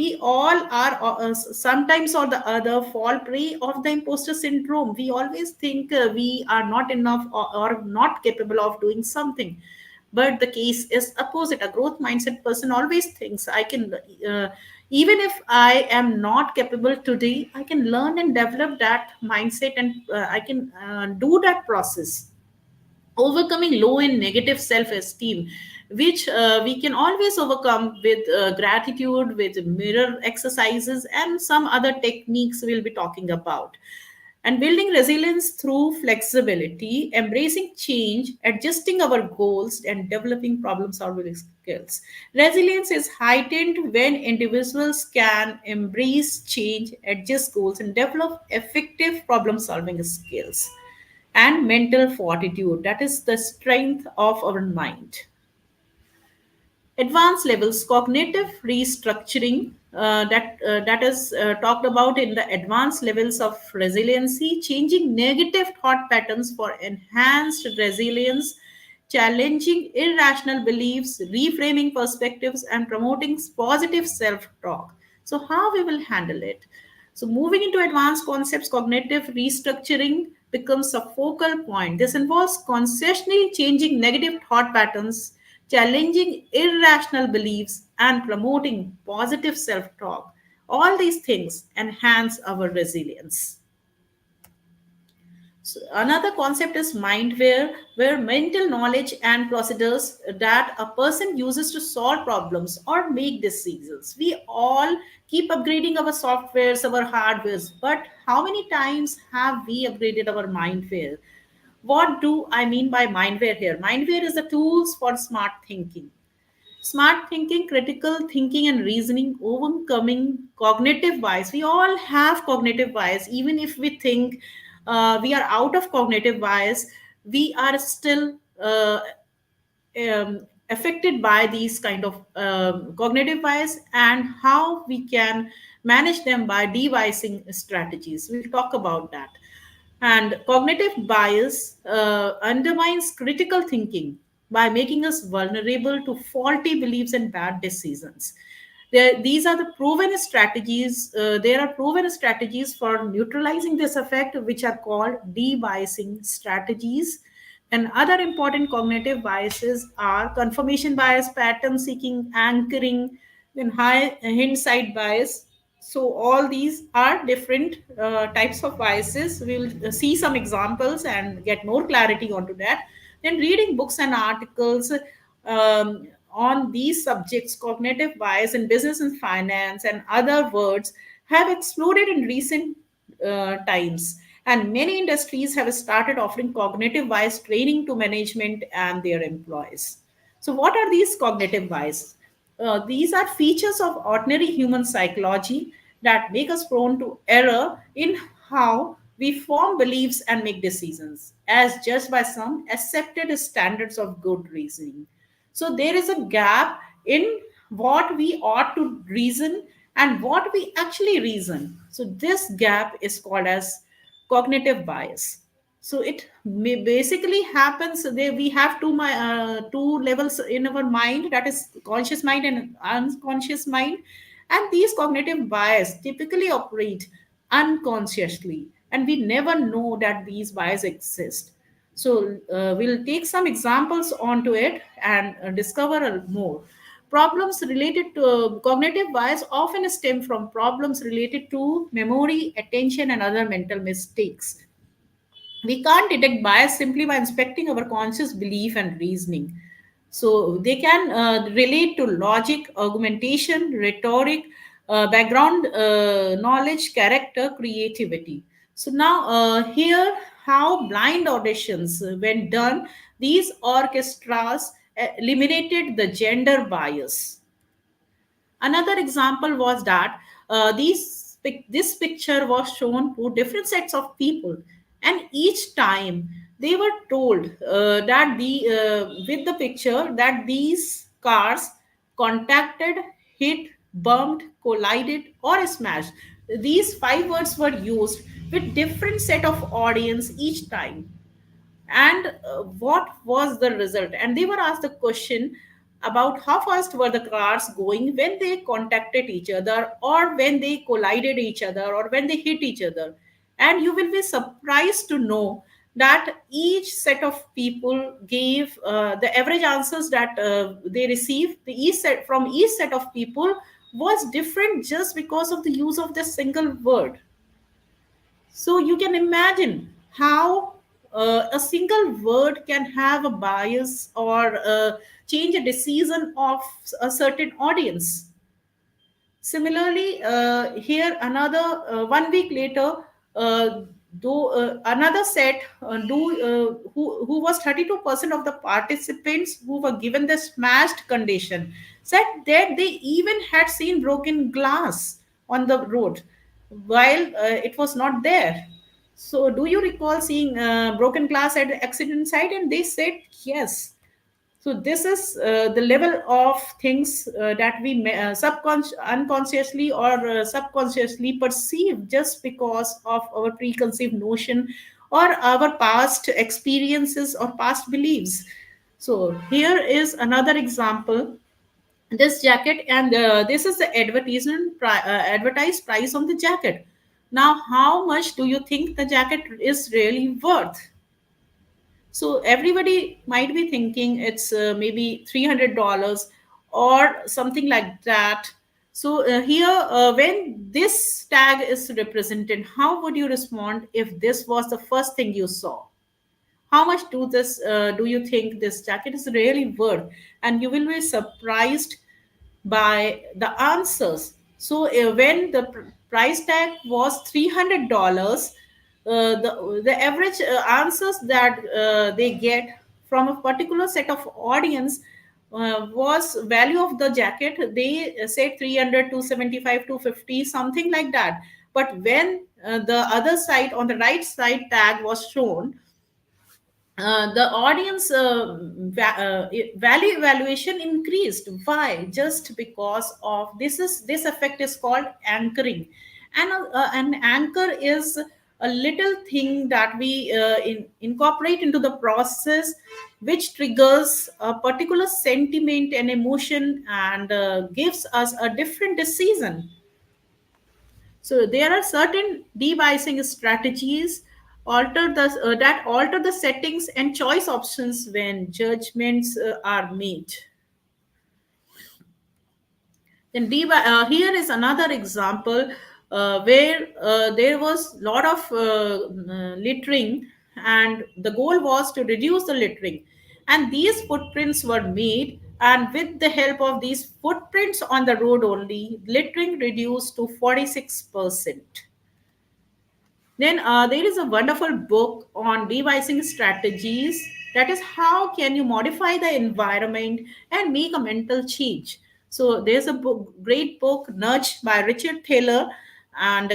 are sometimes or the other fall prey of the imposter syndrome. We always think we are not enough or not capable of doing something, but the case is opposite. A growth mindset person always thinks I can, even if I am not capable today, I can learn and develop that mindset, and I can do that process. Overcoming low and negative self-esteem, which we can always overcome with gratitude, with mirror exercises and some other techniques we'll be talking about. And building resilience through flexibility, embracing change, adjusting our goals, and developing problem solving skills. Resilience is heightened when individuals can embrace change, adjust goals, and develop effective problem solving skills. And mental fortitude, that is the strength of our mind. Advanced levels cognitive restructuring, that is talked about in the advanced levels of resiliency, changing negative thought patterns for enhanced resilience, challenging irrational beliefs, reframing perspectives, and promoting positive self talk. So how we will handle it? So, moving into advanced concepts, cognitive restructuring becomes a focal point. This involves consciously changing negative thought patterns, challenging irrational beliefs, and promoting positive self talk. All these things enhance our resilience. So another concept is mindware, where mental knowledge and procedures that a person uses to solve problems or make decisions. We all keep upgrading our softwares, our hardwares, but how many times have we upgraded our mindware? What do I mean by mindware here? Mindware is the tools for smart thinking. Smart thinking, critical thinking, and reasoning, overcoming cognitive bias. We all have cognitive bias. Even if we think we are out of cognitive bias, we are still affected by these kind of cognitive bias, and how we can manage them by devising strategies. We'll talk about that. And cognitive bias undermines critical thinking by making us vulnerable to faulty beliefs and bad decisions. These are the proven strategies. There are proven strategies for neutralizing this effect, which are called de-biasing strategies. And other important cognitive biases are confirmation bias, pattern seeking, anchoring, then high hindsight bias. So all these are different types of biases. We will see some examples and get more clarity onto that. Then reading books and articles on these subjects, cognitive bias in business and finance and other words, have exploded in recent times. And many industries have started offering cognitive bias training to management and their employees. So, what are these cognitive bias? These are features of ordinary human psychology that make us prone to error in how we form beliefs and make decisions, as judged by some accepted standards of good reasoning. So there is a gap in what we ought to reason and what we actually reason. So this gap is called as cognitive bias. So it basically happens there. We have two levels in our mind, that is conscious mind and unconscious mind, and these cognitive bias typically operate unconsciously, and we never know that these bias exist. So we'll take some examples onto it and discover more. Problems related to cognitive bias often stem from problems related to memory, attention, and other mental mistakes. We can't detect bias simply by inspecting our conscious belief and reasoning. So they can relate to logic, argumentation, rhetoric, background knowledge, character, creativity. So now here how blind auditions, when done, these orchestras eliminated the gender bias. Another example was that this picture was shown to different sets of people, and each time they were told that with the picture that these cars contacted, hit, bumped, collided, or smashed. These five words were used with different set of audience each time. And what was the result? And they were asked the question about how fast were the cars going when they contacted each other, or when they collided each other, or when they hit each other. And you will be surprised to know that each set of people gave the average answers that they received, from each set of people was different just because of the use of this single word. So you can imagine how a single word can have a bias or change a decision of a certain audience. Similarly, here another 1 week later, though another set who was 32% of the participants who were given the smashed condition said that they even had seen broken glass on the road while it was not there. So, do you recall seeing broken glass at the accident site? And they said yes. So this is the level of things that we unconsciously or subconsciously perceive just because of our preconceived notion or our past experiences or past beliefs. So here is another example. This jacket, and this is the advertised price on the jacket. Now, how much do you think the jacket is really worth? So everybody might be thinking it's maybe $300 or something like that. So here, when this tag is represented, how would you respond if this was the first thing you saw? How much do you think this jacket is really worth? And you will be surprised by the answers. So when the price tag was $300, the average answers that they get from a particular set of audience was value of the jacket. They said 300, 275, 250, something like that. But when the other side, on the right side tag was shown, the audience value evaluation increased. Why? Just because of this effect is called anchoring. And an anchor is a little thing that we incorporate into the process, which triggers a particular sentiment and emotion, and gives us a different decision. So there are certain devising strategies that alter the settings and choice options when judgments are made. Then here is another example where there was a lot of littering, and the goal was to reduce the littering. And these footprints were made, and with the help of these footprints on the road only, littering reduced to 46%. Then there is a wonderful book on devising strategies. That is, how can you modify the environment and make a mental change. So there's a book, great book, Nudge by Richard Taylor and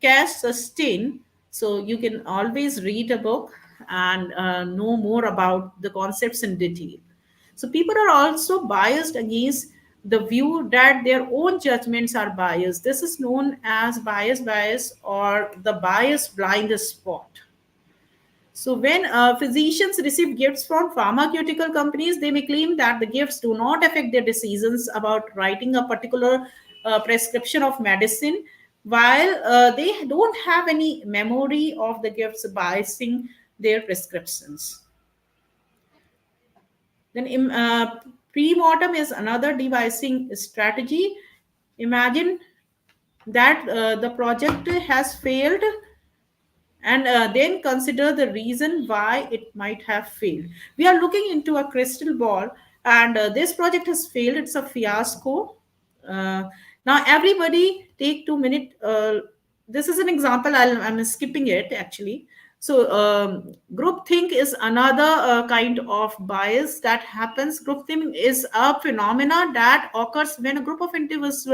Cass Sustain. So you can always read a book and know more about the concepts in detail. So people are also biased against the view that their own judgments are biased. This is known as bias or the bias blind spot. So, when physicians receive gifts from pharmaceutical companies, they may claim that the gifts do not affect their decisions about writing a particular prescription of medicine, while they don't have any memory of the gifts biasing their prescriptions. Then pre-mortem is another devising strategy. Imagine that the project has failed, and then consider the reason why it might have failed. We are looking into a crystal ball, and this project has failed. It's a fiasco. Uh, Now, everybody take 2 minutes. This is an example. I'm skipping it actually. So, groupthink is another kind of bias that happens. Groupthink is a phenomena that occurs when a group of individuals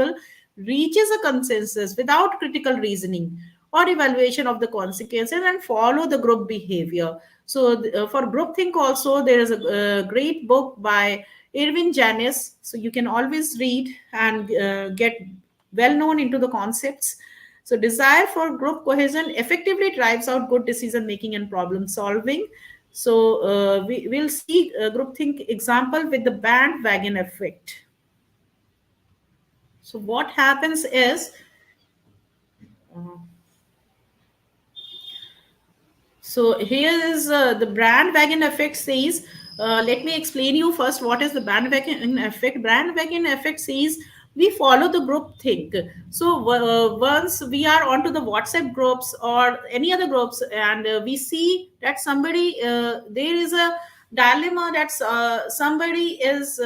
reaches a consensus without critical reasoning or evaluation of the consequences and follow the group behavior. So, for groupthink, also, there is a great book by Irving Janis. So, you can always read and get well known into the concepts. So, desire for group cohesion effectively drives out good decision making and problem solving. So, we will see a groupthink example with the bandwagon effect. So, what happens is, uh, so here is the bandwagon effect says, let me explain you first what is the bandwagon effect. Bandwagon effect says we follow the group think. So once we are onto the WhatsApp groups or any other groups, and we see that somebody, there is a dilemma that somebody is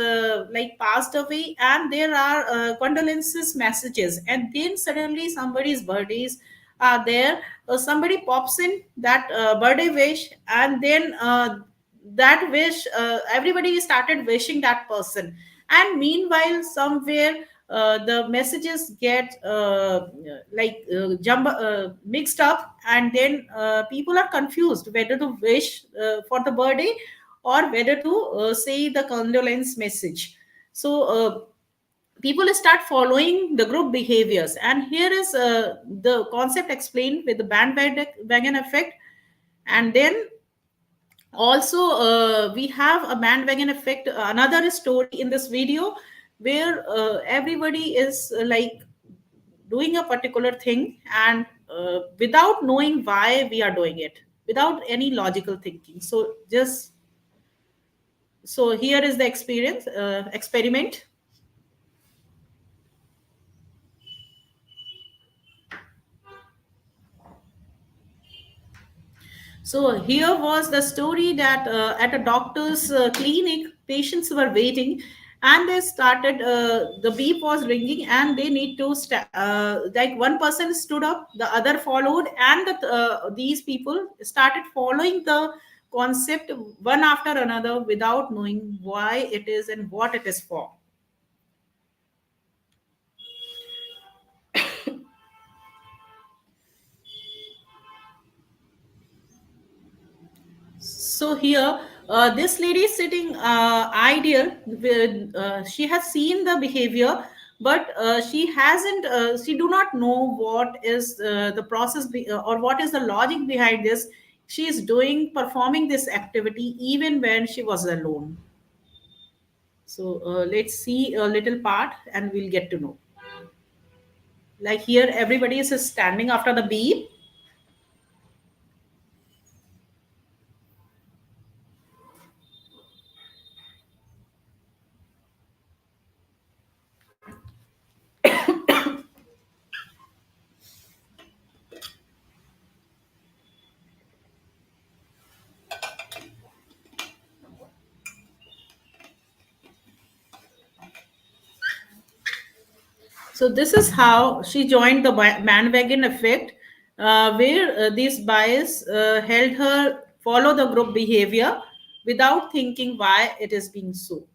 like passed away, and there are condolences messages, and then suddenly somebody's birthdays are there. Somebody pops in that birthday wish, and then that wish, everybody started wishing that person, and meanwhile somewhere the messages get mixed up, and then people are confused whether to wish for the birthday or whether to say the condolence message. So people start following the group behaviors, and here is the concept explained with the bandwagon effect. And then also we have a bandwagon effect, another story in this video, where everybody is doing a particular thing, and without knowing why we are doing it, without any logical thinking. So just, so here is the experience experiment. So here was the story that at a doctor's clinic, patients were waiting, and they started. The beep was ringing, and they need to like one person stood up, the other followed, and these people started following the concept one after another without knowing why it is and what it is for. So here, this lady is sitting ideal. With, she has seen the behavior, but she hasn't. She do not know what is the process or what is the logic behind this. She is doing performing this activity even when she was alone. So let's see a little part, and we'll get to know. Like here, everybody is standing after the beep. So this is how she joined the bandwagon effect, where these bias held her follow the group behavior without thinking why it is being so.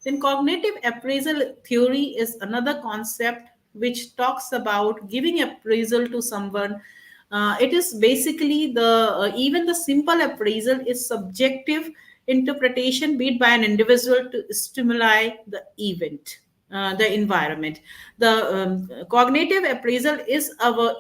Then cognitive appraisal theory is another concept which talks about giving appraisal to someone. It is basically the even the simple appraisal is subjective interpretation made by an individual to stimuli the event, the environment. The cognitive appraisal is our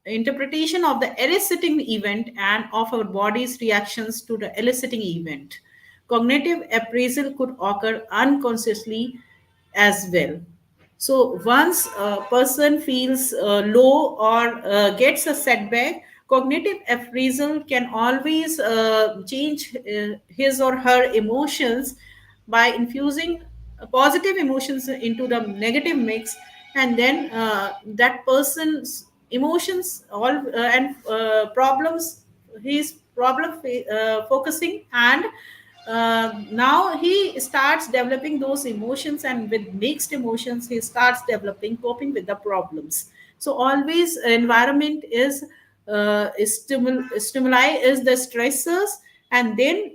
interpretation of the eliciting event and of our body's reactions to the eliciting event. Cognitive appraisal could occur unconsciously as well. So once a person feels low or gets a setback, cognitive appraisal can always change his or her emotions by infusing positive emotions into the negative mix, and then that person's emotions all and problems, he's focusing, and now he starts developing those emotions, and with mixed emotions he starts developing coping with the problems. So always environment is stimuli is the stressors, and then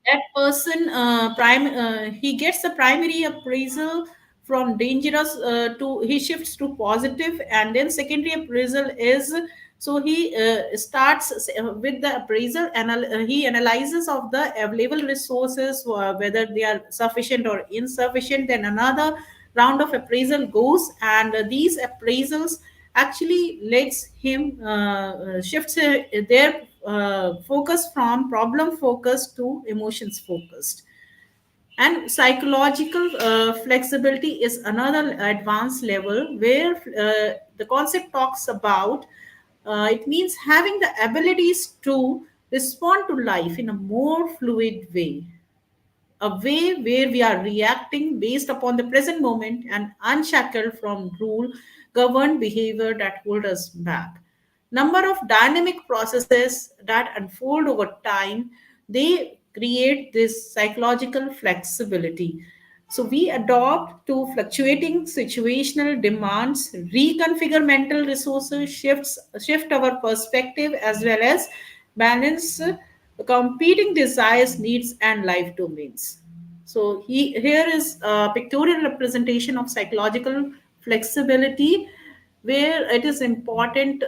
that person he gets the primary appraisal from dangerous to he shifts to positive, and then secondary appraisal is, so he starts with the appraisal he analyzes of the available resources, whether they are sufficient or insufficient. Then another round of appraisal goes, and these appraisals actually lets him shifts their focus from problem focused to emotions focused. And psychological flexibility is another advanced level where the concept talks about it means having the abilities to respond to life in a more fluid way, a way where we are reacting based upon the present moment and unshackled from rule governed behavior that hold us back. Number of dynamic processes that unfold over time, they create this psychological flexibility. So we adopt to fluctuating situational demands, reconfigure mental resources, shift our perspective, as well as balance competing desires, needs, and life domains. So here is a pictorial representation of psychological flexibility, where it is important.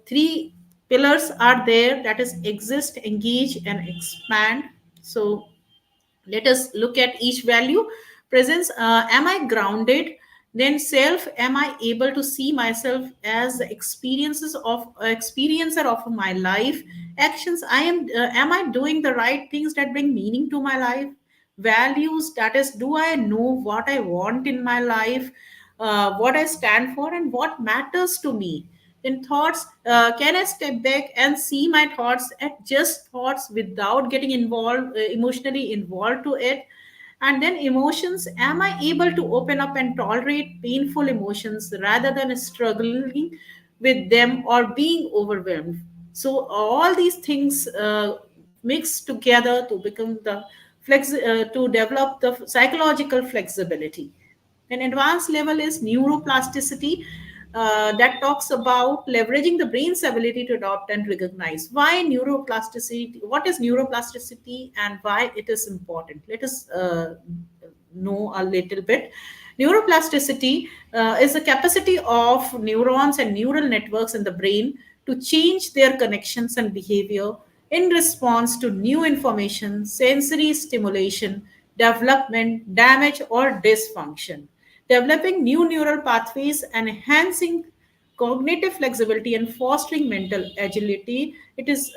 Three pillars are there, that is exist, engage, and expand. So let us look at each value. Presence, am I grounded? Then self, am I able to see myself as the experiencer of my life? Actions, am I doing the right things that bring meaning to my life? Values, that is, do I know what I want in my life, what I stand for, and what matters to me? Then thoughts, can I step back and see my thoughts as just thoughts without getting involved, emotionally involved to it? And then emotions, am I able to open up and tolerate painful emotions rather than struggling with them or being overwhelmed? So all these things mix together to become the to develop the psychological flexibility. An advanced level is neuroplasticity, that talks about leveraging the brain's ability to adopt and recognize. Why neuroplasticity? What is neuroplasticity and why it is important? Let us know a little bit. Neuroplasticity is the capacity of neurons and neural networks in the brain to change their connections and behavior in response to new information, sensory stimulation, development, damage, or dysfunction. Developing new neural pathways and enhancing cognitive flexibility and fostering mental agility. It is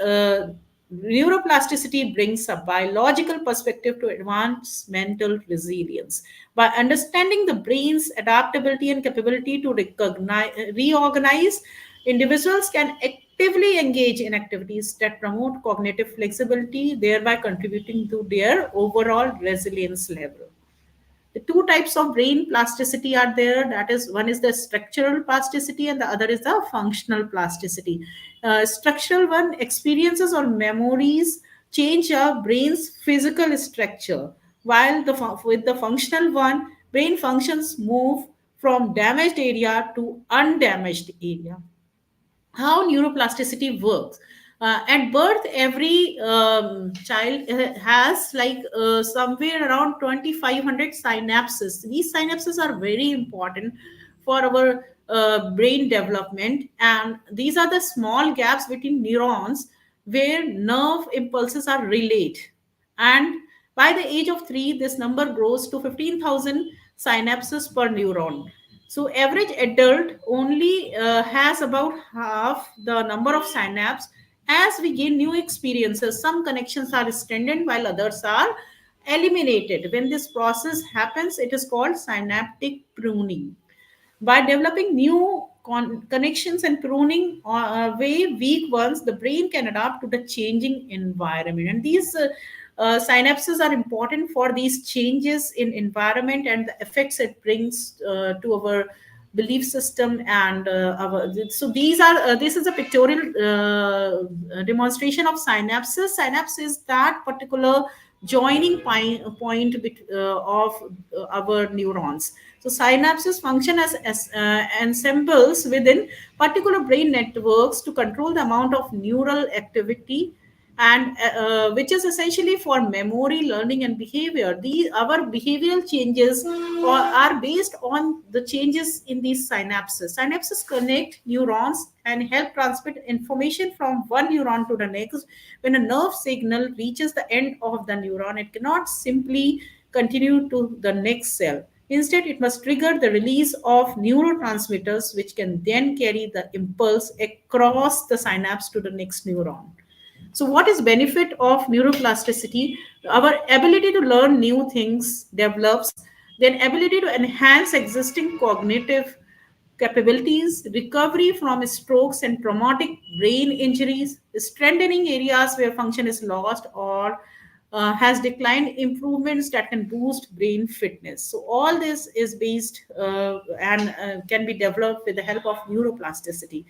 neuroplasticity brings a biological perspective to advance mental resilience. By understanding the brain's adaptability and capability to reorganize, individuals can actively engage in activities that promote cognitive flexibility, thereby contributing to their overall resilience level. The two types of brain plasticity are there, that is, one is the structural plasticity and the other is the functional plasticity. Structural one, experiences or memories change a brain's physical structure, while with the functional one, brain functions move from damaged area to undamaged area. How neuroplasticity works. At birth, every child has like somewhere around 2500 synapses. These synapses are very important for our brain development, and these are the small gaps between neurons where nerve impulses are relayed. And by the age of 3, this number grows to 15,000 synapses per neuron. So average adult only has about half the number of synapses. As we gain new experiences, some connections are strengthened while others are eliminated. When this process happens, it is called synaptic pruning. By developing new connections and pruning away weak ones, the brain can adapt to the changing environment. And these synapses are important for these changes in environment and the effects it brings to our belief system and our. So these are this is a pictorial demonstration of synapses. Synapse is that particular joining point of our neurons. So synapses function as ensembles within particular brain networks to control the amount of neural activity, and which is essentially for memory, learning, and behavior. Our behavioral changes are based on the changes in these synapses. Synapses connect neurons and help transmit information from one neuron to the next. When a nerve signal reaches the end of the neuron, it cannot simply continue to the next cell. Instead, it must trigger the release of neurotransmitters, which can then carry the impulse across the synapse to the next neuron. So what is benefit of neuroplasticity? Our ability to learn new things develops, then ability to enhance existing cognitive capabilities, recovery from strokes and traumatic brain injuries, strengthening areas where function is lost or has declined, improvements that can boost brain fitness. So all this is based and can be developed with the help of neuroplasticity.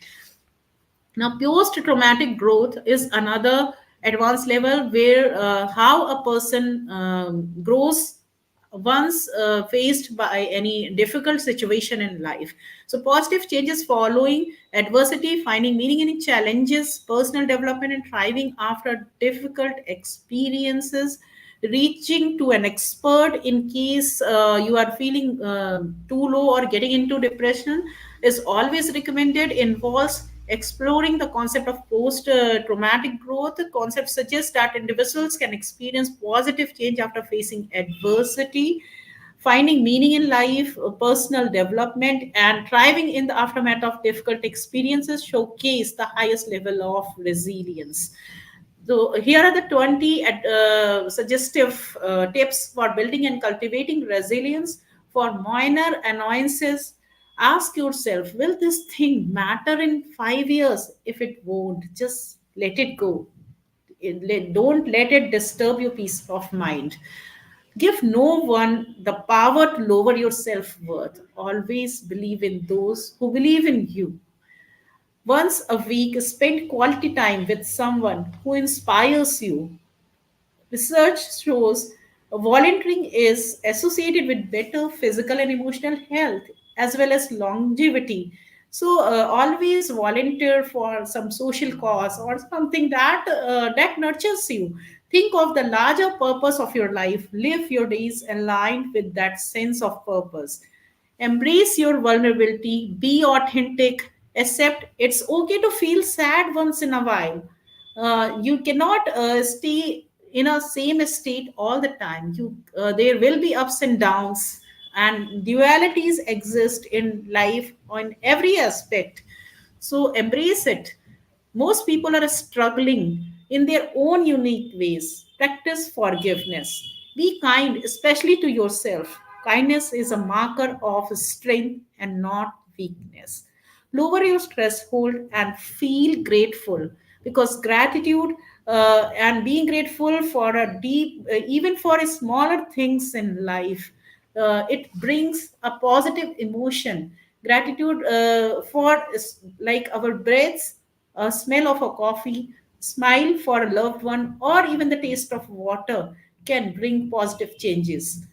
Now, post traumatic growth is another advanced level where how a person grows once faced by any difficult situation in life. So, positive changes following adversity, finding meaning in challenges, personal development, and thriving after difficult experiences, reaching to an expert in case you are feeling too low or getting into depression is always recommended, involves exploring the concept of post traumatic growth. The concept suggests that individuals can experience positive change after facing adversity, finding meaning in life, personal development, and thriving in the aftermath of difficult experiences showcase the highest level of resilience. So here are the 20 suggestive tips for building and cultivating resilience. For minor annoyances, ask yourself, will this thing matter in 5 years? If it won't, just let it go. Don't let it disturb your peace of mind. Give no one the power to lower your self worth. Always believe in those who believe in you. Once a week, spend quality time with someone who inspires you. Research shows volunteering is associated with better physical and emotional health as well as longevity. So always volunteer for some social cause or something that nurtures you. Think of the larger purpose of your life. Live your days aligned with that sense of purpose. Embrace your vulnerability. Be authentic. Accept it's okay to feel sad once in a while. You cannot stay in a same state all the time. There will be ups and downs, and dualities exist in life on every aspect. So embrace it. Most people are struggling in their own unique ways. Practice forgiveness. Be kind, especially to yourself. Kindness is a marker of strength and not weakness. Lower your threshold and feel grateful, because gratitude and being grateful for a deep, even for smaller things in life, it brings a positive emotion. Gratitude for like our breaths, a smell of a coffee, smile for a loved one, or even the taste of water can bring positive changes.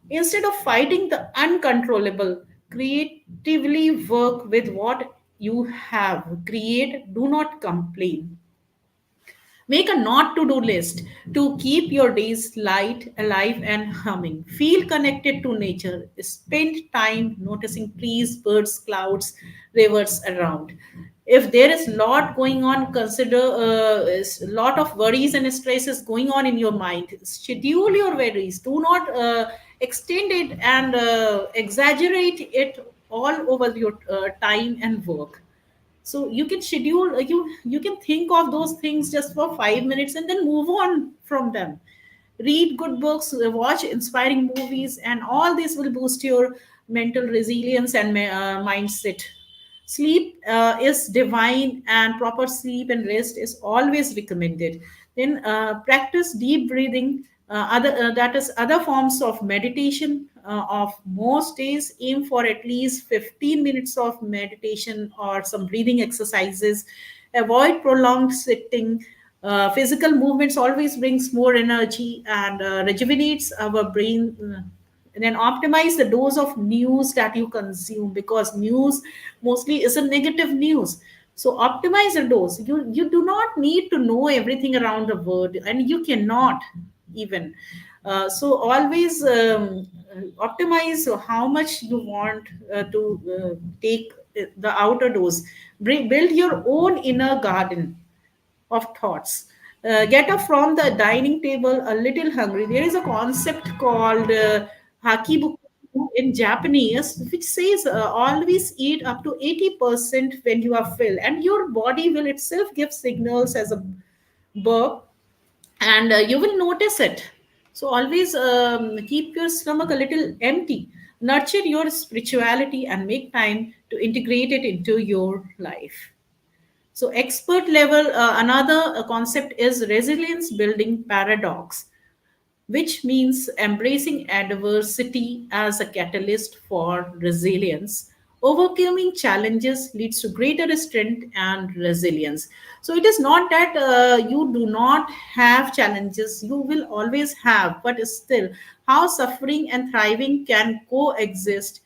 Instead of fighting the uncontrollable, creatively work with what you have. Create, do not complain. Make a not to do list to keep your days light, alive, and humming. Feel connected to nature. Spend time noticing trees, birds, clouds, rivers around. If there is lot going on, consider is lot of worries and stresses going on in your mind. Schedule your worries. Do not extend it and exaggerate it all over your time and work. So you can schedule, you can think of those things just for 5 minutes and then move on from them. Read good books, watch inspiring movies, and all this will boost your mental resilience and mindset. Sleep is divine, and proper sleep and rest is always recommended. Then practice deep breathing. Other That is other forms of meditation. Of most days, aim for at least 15 minutes of meditation or some breathing exercises. Avoid prolonged sitting. Physical movements always brings more energy and rejuvenates our brain. And then optimize the dose of news that you consume, because news mostly is a negative news. So optimize the dose. You do not need to know everything around the world, and you cannot even. So always optimize how much you want to take the outer dose. Build your own inner garden of thoughts. Get up from the dining table a little hungry. There is a concept called hakibuku in Japanese, which says always eat up to 80% when you are filled, and your body will itself give signals as a burp, and you will notice it. So always keep your stomach a little empty. Nurture your spirituality and make time to integrate it into your life. So, expert level, another concept is resilience building paradox, which means embracing adversity as a catalyst for resilience. Overcoming challenges leads to greater strength and resilience. So, it is not that you do not have challenges, you will always have, but still, how suffering and thriving can coexist.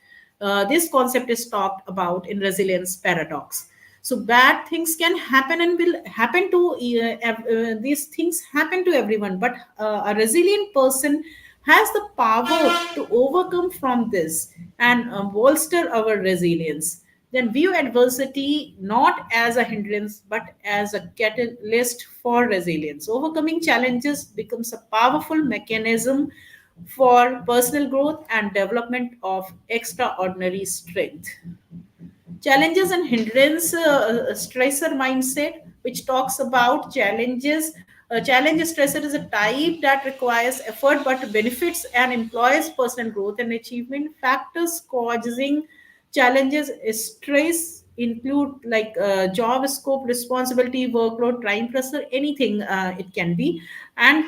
This concept is talked about in resilience paradox. So bad things can happen and will happen to these things happen to everyone, but a resilient person has the power to overcome from this and bolster our resilience. Then view adversity not as a hindrance but as a catalyst for resilience. Overcoming challenges becomes a powerful mechanism for personal growth and development of extraordinary strength. Challenges and hindrance stressor mindset, which talks about challenges. Challenge stressor is a type that requires effort but benefits and employs personal growth and achievement. Factors causing challenges stress include like job scope, responsibility, workload, time pressure, anything it can be. And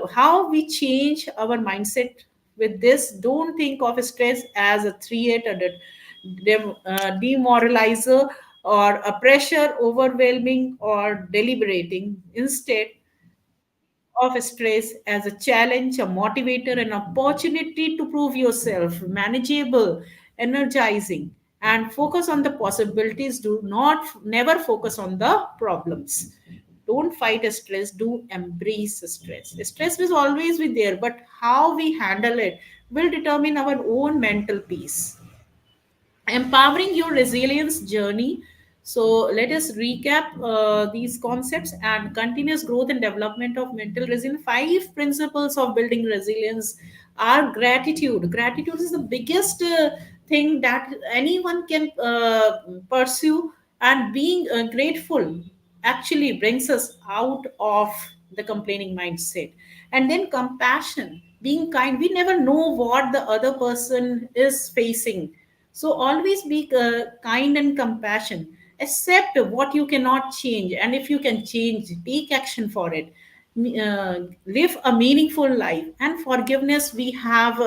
how we change our mindset with this. Don't think of stress as a threat, a demoralizer, or a pressure, overwhelming, or deliberating. Instead of stress as a challenge, a motivator, an opportunity to prove yourself, manageable, energizing, and focus on the possibilities. Do not never focus on the problems. Don't fight stress, do embrace stress. Stress will always be there, but how we handle it will determine our own mental peace. Empowering your resilience journey. So let us recap these concepts and continuous growth and development of mental resilience. Five principles of building resilience are gratitude. Gratitude is the biggest thing that anyone can pursue, and being grateful actually brings us out of the complaining mindset. And then compassion, being kind. We never know what the other person is facing, so always be kind and compassion. Accept what you cannot change, and if you can change, take action for it. Live a meaningful life. And forgiveness we have,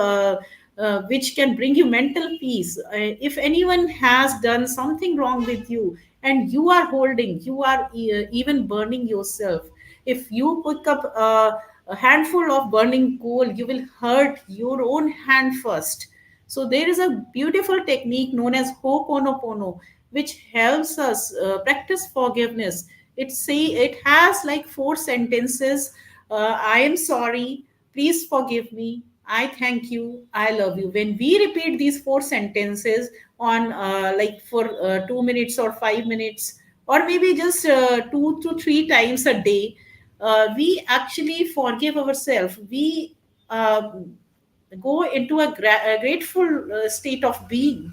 which can bring you mental peace. If anyone has done something wrong with you, and you are holding, you are even burning yourself. If you pick up a handful of burning coal, you will hurt your own hand first. So there is a beautiful technique known as Ho'oponopono, which helps us practice forgiveness. It has like four sentences. I am sorry. Please forgive me. I thank you. I love you. When we repeat these four sentences on like for 2 minutes or 5 minutes, or maybe just 2 to 3 times a day, we actually forgive ourselves. We go into a grateful state of being.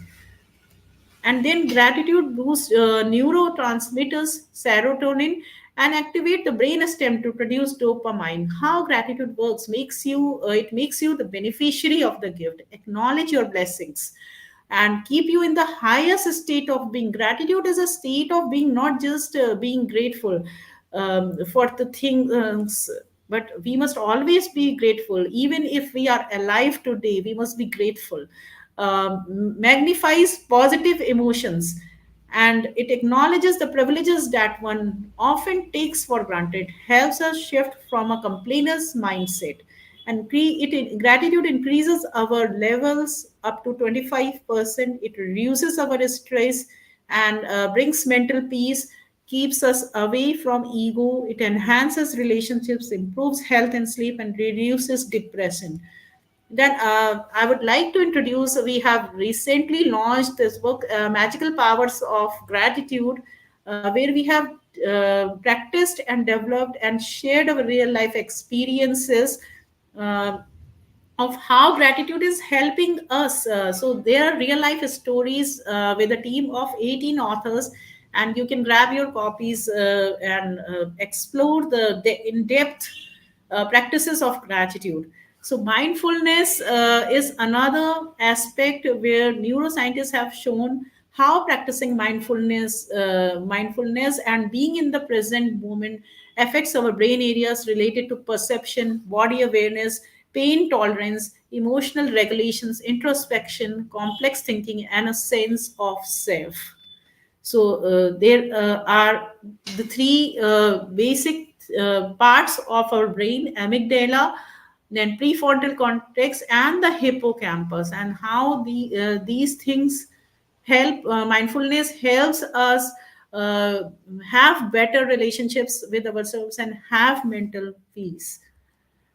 And then gratitude boosts neurotransmitters, serotonin, and activate the brain stem to produce dopamine. How gratitude works makes you it makes you the beneficiary of the gift. Acknowledge your blessings and keep you in the highest state of being. Gratitude is a state of being, not just being grateful for the things, but we must always be grateful. Even if we are alive today, we must be grateful. Magnifies positive emotions, and it acknowledges the privileges that one often takes for granted, helps us shift from a complainer's mindset. And gratitude increases our levels up to 25%. It reduces our stress and brings mental peace, keeps us away from ego. It enhances relationships, improves health and sleep, and reduces depression. Then I would like to introduce, we have recently launched this book, Magical Powers of Gratitude, where we have practiced and developed and shared our real life experiences uh, of how gratitude is helping us. So there are real life stories with a team of 18 authors, and you can grab your copies and explore the in-depth practices of gratitude. So mindfulness is another aspect where neuroscientists have shown how practicing mindfulness and being in the present moment affects our brain areas related to perception, body awareness, pain tolerance, emotional regulations, introspection, complex thinking, and a sense of self. So there are the three basic parts of our brain: amygdala, then prefrontal cortex, and the hippocampus. And how these things help, mindfulness helps us uh, have better relationships with ourselves and have mental peace.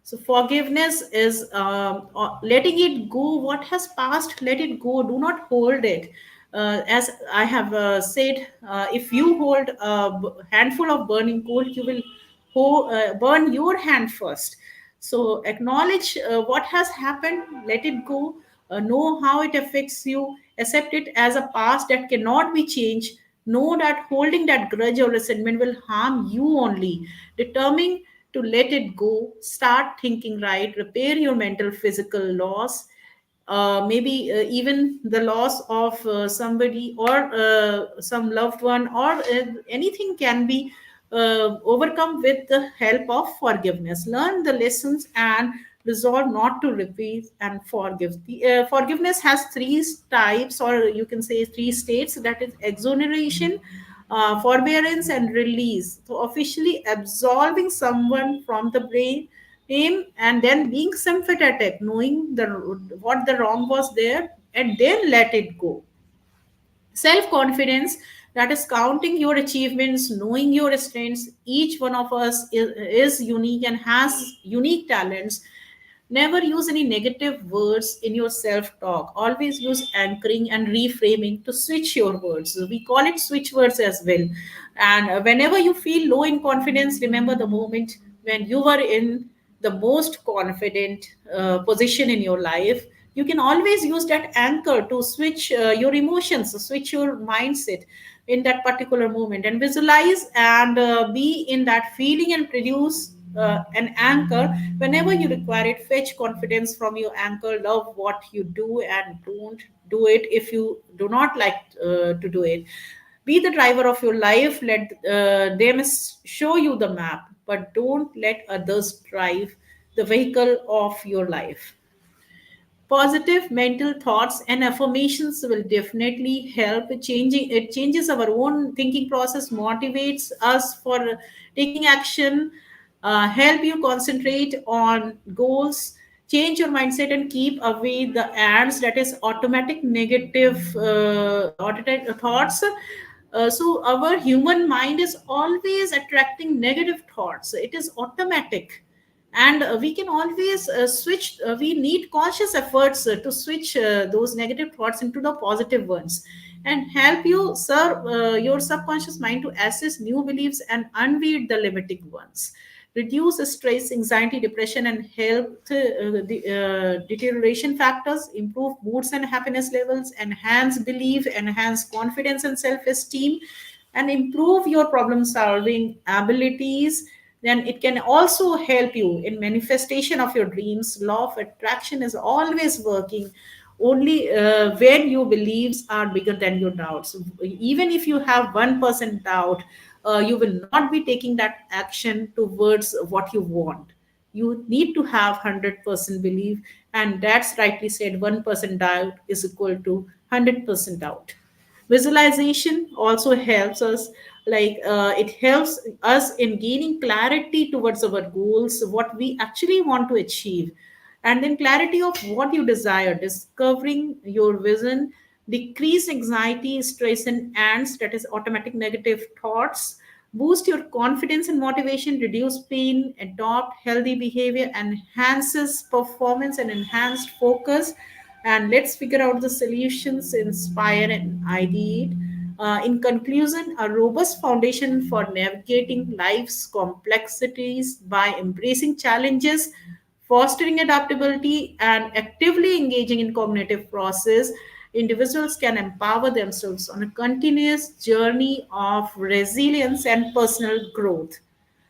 So forgiveness is letting it go. What has passed, let it go. Do not hold it. As I have said, if you hold a handful of burning coal, you will burn your hand first. So acknowledge what has happened, let it go, know how it affects you, accept it as a past that cannot be changed. Know that holding that grudge or resentment will harm you only. Determine to let it go, start thinking right, repair your mental, physical loss, maybe even the loss of somebody or some loved one, or anything can be overcome with the help of forgiveness. Learn the lessons and resolve not to repeat and forgive. The forgiveness has three types, or you can say three states, that is exoneration, forbearance, and release. So officially absolving someone from the blame, and then being sympathetic, knowing what the wrong was there, and then let it go. Self confidence, that is counting your achievements, knowing your strengths. Each one of us is unique and has unique talents. Never use any negative words in your self talk. Always use anchoring and reframing to switch your words. We call it switch words as well. And whenever you feel low in confidence, remember the moment when you were in the most confident position in your life. You can always use that anchor to switch your emotions, switch your mindset in that particular moment, and visualize and be in that feeling and produce an anchor whenever you require it. Fetch confidence from your anchor. Love what you do and don't do it if you do not like to do it. Be the driver of your life. Let them show you the map, but don't let others drive the vehicle of your life. Positive mental thoughts and affirmations will definitely help changing. It changes our own thinking process, motivates us for taking action, help you concentrate on goals, change your mindset, and keep away the ads, that is automatic negative automatic thoughts. So our human mind is always attracting negative thoughts. It is automatic, and we can always switch. We need conscious efforts to switch those negative thoughts into the positive ones, and help you serve your subconscious mind to assess new beliefs and unweed the limiting ones. Reduce stress, anxiety, depression, and health deterioration factors. Improve moods and happiness levels. Enhance belief, enhance confidence and self-esteem, and improve your problem solving abilities. Then it can also help you in manifestation of your dreams. Law of attraction is always working only when your beliefs are bigger than your doubts. Even if you have 1% doubt, you will not be taking that action towards what you want. You need to have 100% belief, and that's rightly said, 1% doubt is equal to 100% doubt. Visualization also helps us, like it helps us in gaining clarity towards our goals, what we actually want to achieve, and then clarity of what you desire. Discovering your vision decrease anxiety, stress, and ants, that is automatic negative thoughts. Boost your confidence and motivation, reduce pain, adopt healthy behavior, enhances performance and enhanced focus. And let's figure out the solutions, inspire and ideate. In conclusion, a robust foundation for navigating life's complexities by embracing challenges, fostering adaptability, and actively engaging in cognitive process, individuals can empower themselves on a continuous journey of resilience and personal growth.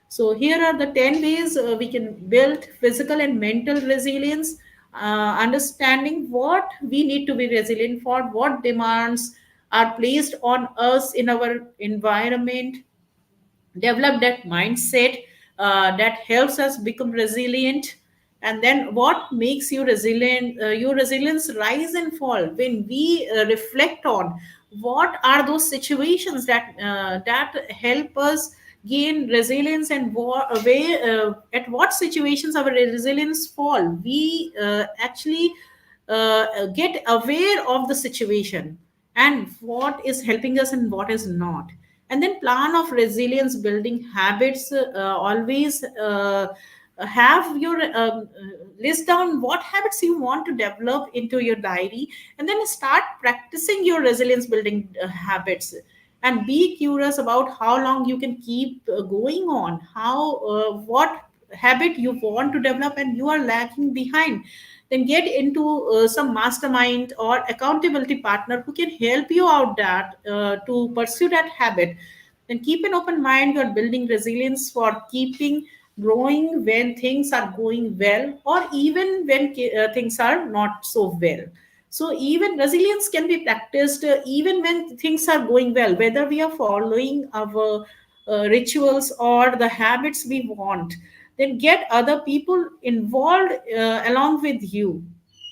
So, here are the 10 ways we can build physical and mental resilience. Understanding what we need to be resilient for, what demands are placed on us in our environment. Develop that mindset that helps us become resilient. And then what makes you resilient, your resilience rise and fall when we reflect on what are those situations that help us gain resilience, and at what situations our resilience fall. We actually get aware of the situation and what is helping us and what is not. And then plan of resilience building habits. Always have your list down what habits you want to develop into your diary, and then start practicing your resilience building habits. And be curious about how long you can keep going on, how what habit you want to develop and you are lagging behind. Then get into some mastermind or accountability partner who can help you out that to pursue that habit. Then keep an open mind. You're building resilience for keeping growing when things are going well, or even when things are not so well. So even resilience can be practiced even when things are going well, whether we are following our rituals or the habits we want. Then get other people involved along with you.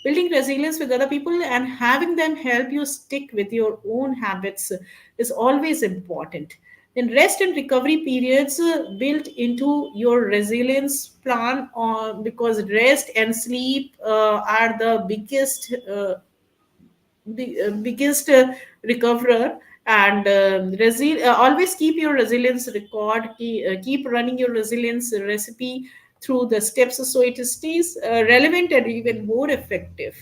Building resilience with other people and having them help you stick with your own habits is always important. Then rest and recovery periods built into your resilience plan, because rest and sleep are the biggest recoverer. And always keep your resilience record, keep running your resilience recipe through the steps so it stays relevant and even more effective.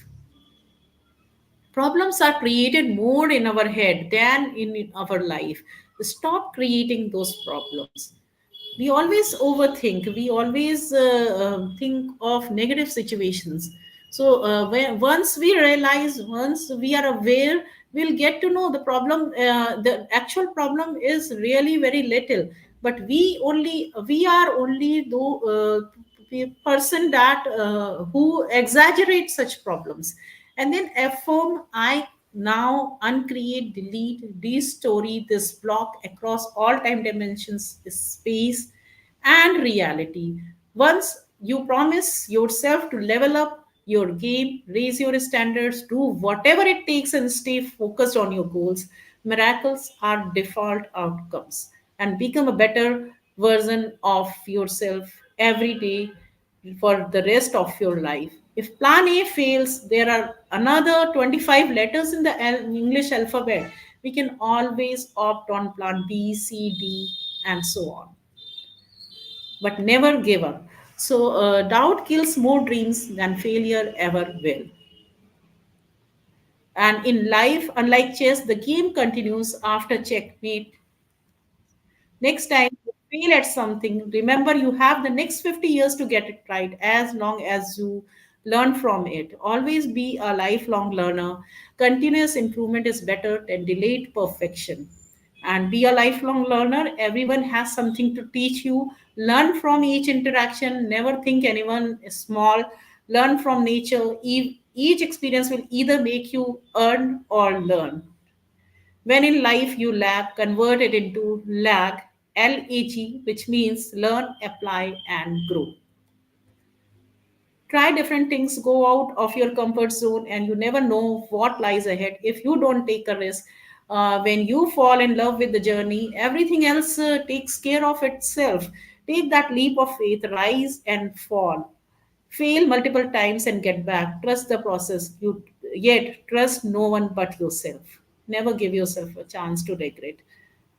Problems are created more in our head than in our life. Stop creating those problems. We always overthink, we always think of negative situations. So once we realize, once we are aware, we'll get to know the problem, the actual problem is really very little, but we are only the person that who exaggerate such problems. And then affirm, I now uncreate, delete, destory this block across all time dimensions, space, and reality. Once you promise yourself to level up your game, raise your standards, do whatever it takes, and stay focused on your goals, miracles are default outcomes, and become a better version of yourself every day for the rest of your life. If plan A fails, there are another 25 letters in the English alphabet. We can always opt on plan B, C, D, and so on. But never give up. So, doubt kills more dreams than failure ever will. And in life, unlike chess, the game continues after checkmate. Next time you fail at something, remember you have the next 50 years to get it right as long as you learn from it. Always be a lifelong learner. Continuous improvement is better than delayed perfection. And be a lifelong learner. Everyone has something to teach you. Learn from each interaction. Never think anyone is small. Learn from nature. Each experience will either make you earn or learn. When in life you lag, convert it into lag, LAG, which means learn, apply, and grow. Try different things, go out of your comfort zone, and you never know what lies ahead if you don't take a risk. When you fall in love with the journey, everything else takes care of itself. Take that leap of faith, rise and fall. Fail multiple times and get back. Trust the process. You yet trust no one but yourself. Never give yourself a chance to regret.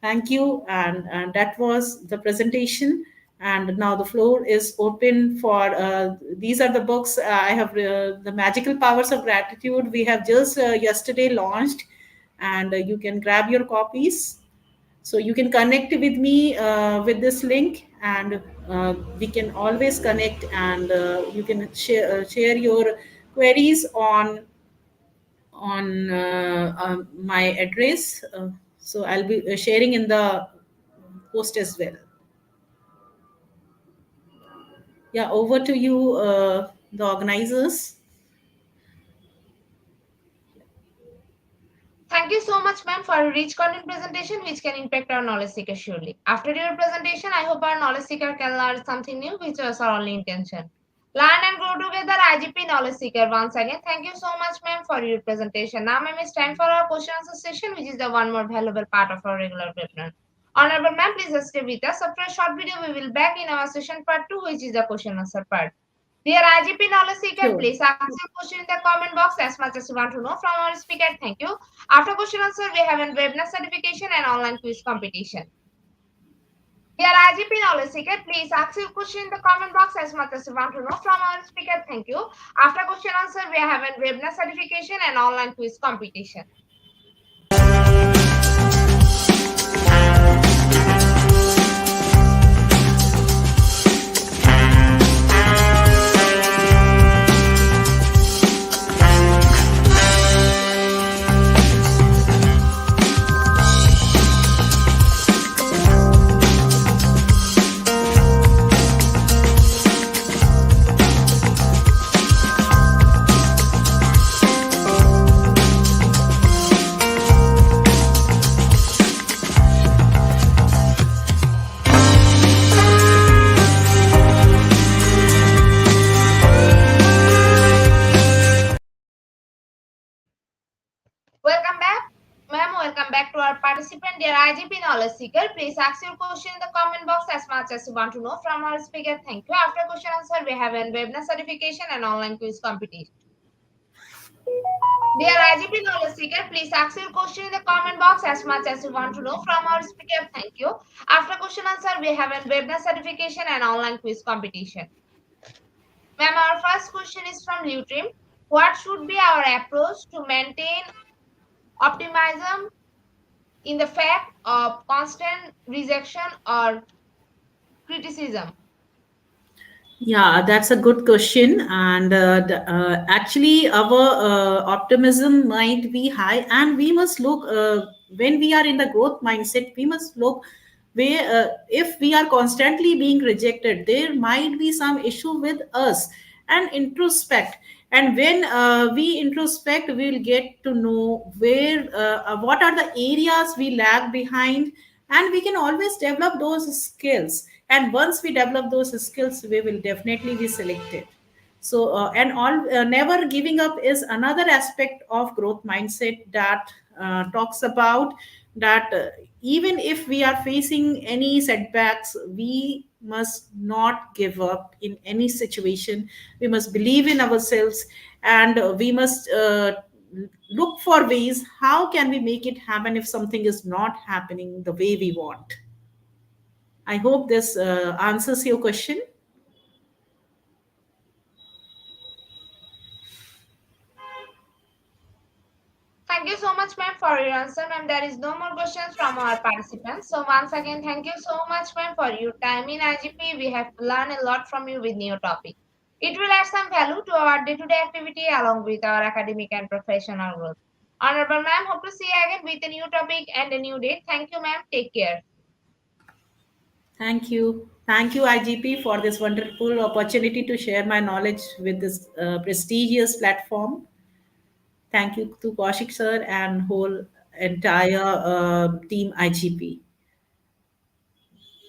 Thank you. And that was the presentation. And now the floor is open for these are the books I have. The Magical Powers of Gratitude. We have just yesterday launched, and you can grab your copies. So you can connect with me with this link, and we can always connect, and you can share your queries on my address. So I'll be sharing in the post as well. Yeah, over to you, the organizers. Thank you so much, ma'am, for a rich content presentation which can impact our knowledge seeker surely. After your presentation, I hope our knowledge seeker can learn something new, which was our only intention. Learn and grow together, IGP Knowledge Seeker. Once again, thank you so much, ma'am, for your presentation. Now, ma'am, it's time for our question answer session, which is the one more valuable part of our regular webinar. Honorable ma'am, please stay with us. After a short video, we will back in our session part 2, which is the question answer part. Dear IGP Knowledge Seeker, Sure. please ask your question in the comment box as much as you want to know from our speaker. Thank you. After question answer, we have a webinar certification and online quiz competition. Dear IGP Knowledge Seeker, please ask your question in the comment box as much as you want to know from our speaker. Thank you. After question answer, we have a webinar certification and online quiz competition. Welcome back. Ma'am, welcome back to our participant, dear IGP Knowledge Seeker. Please ask your question in the comment box as much as you want to know from our speaker. Thank you. After question answer, we have a webinar certification and online quiz competition. Dear IGP Knowledge Seeker, please ask your question in the comment box as much as you want to know from our speaker. Thank you. After question answer, we have a webinar certification and online quiz competition. Ma'am, our first question is from Lutrim. What should be our approach to maintain optimism in the fact of constant rejection or criticism? Yeah, that's a good question. And actually, our optimism might be high, and we must look when we are in the growth mindset, we must look where if we are constantly being rejected, there might be some issue with us and introspect. And when we introspect, we'll get to know where what are the areas we lag behind, and we can always develop those skills. And once we develop those skills, we will definitely be selected. So and all never giving up is another aspect of growth mindset that talks about that even if we are facing any setbacks, we must not give up in any situation. We must believe in ourselves, and we must look for ways how can we make it happen if something is not happening the way we want. I hope this answers your question. Thank you so much, ma'am, for your answer. Ma'am, there is no more questions from our participants. So once again, thank you so much, ma'am, for your time in IGP. We have learned a lot from you with new topic. It will add some value to our day-to-day activity along with our academic and professional growth. Honorable ma'am, hope to see you again with a new topic and a new date. Thank you, ma'am. Take care. Thank you. Thank you, IGP, for this wonderful opportunity to share my knowledge with this prestigious platform. Thank you to Kaushik sir and whole entire team IGP.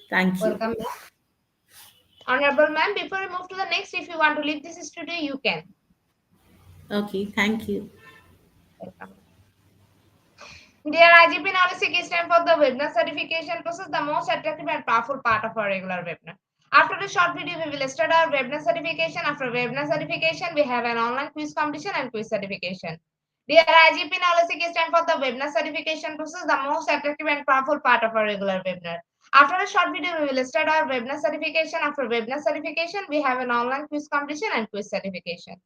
Thank you. Welcome, ma'am. Honorable ma'am, before we move to the next, if you want to leave this studio, you can. Okay, thank you. Welcome. Dear IGP Knowledge Seek, it's time for the webinar certification process, the most attractive and powerful part of our regular webinar. After a short video, we will start our webinar certification. After webinar certification, we have an online quiz competition and quiz certification. Dear IGP Knowledge Seek, it's time for the webinar certification process, the most attractive and powerful part of our regular webinar. After a short video, we will start our webinar certification. After webinar certification, we have an online quiz competition and quiz certification.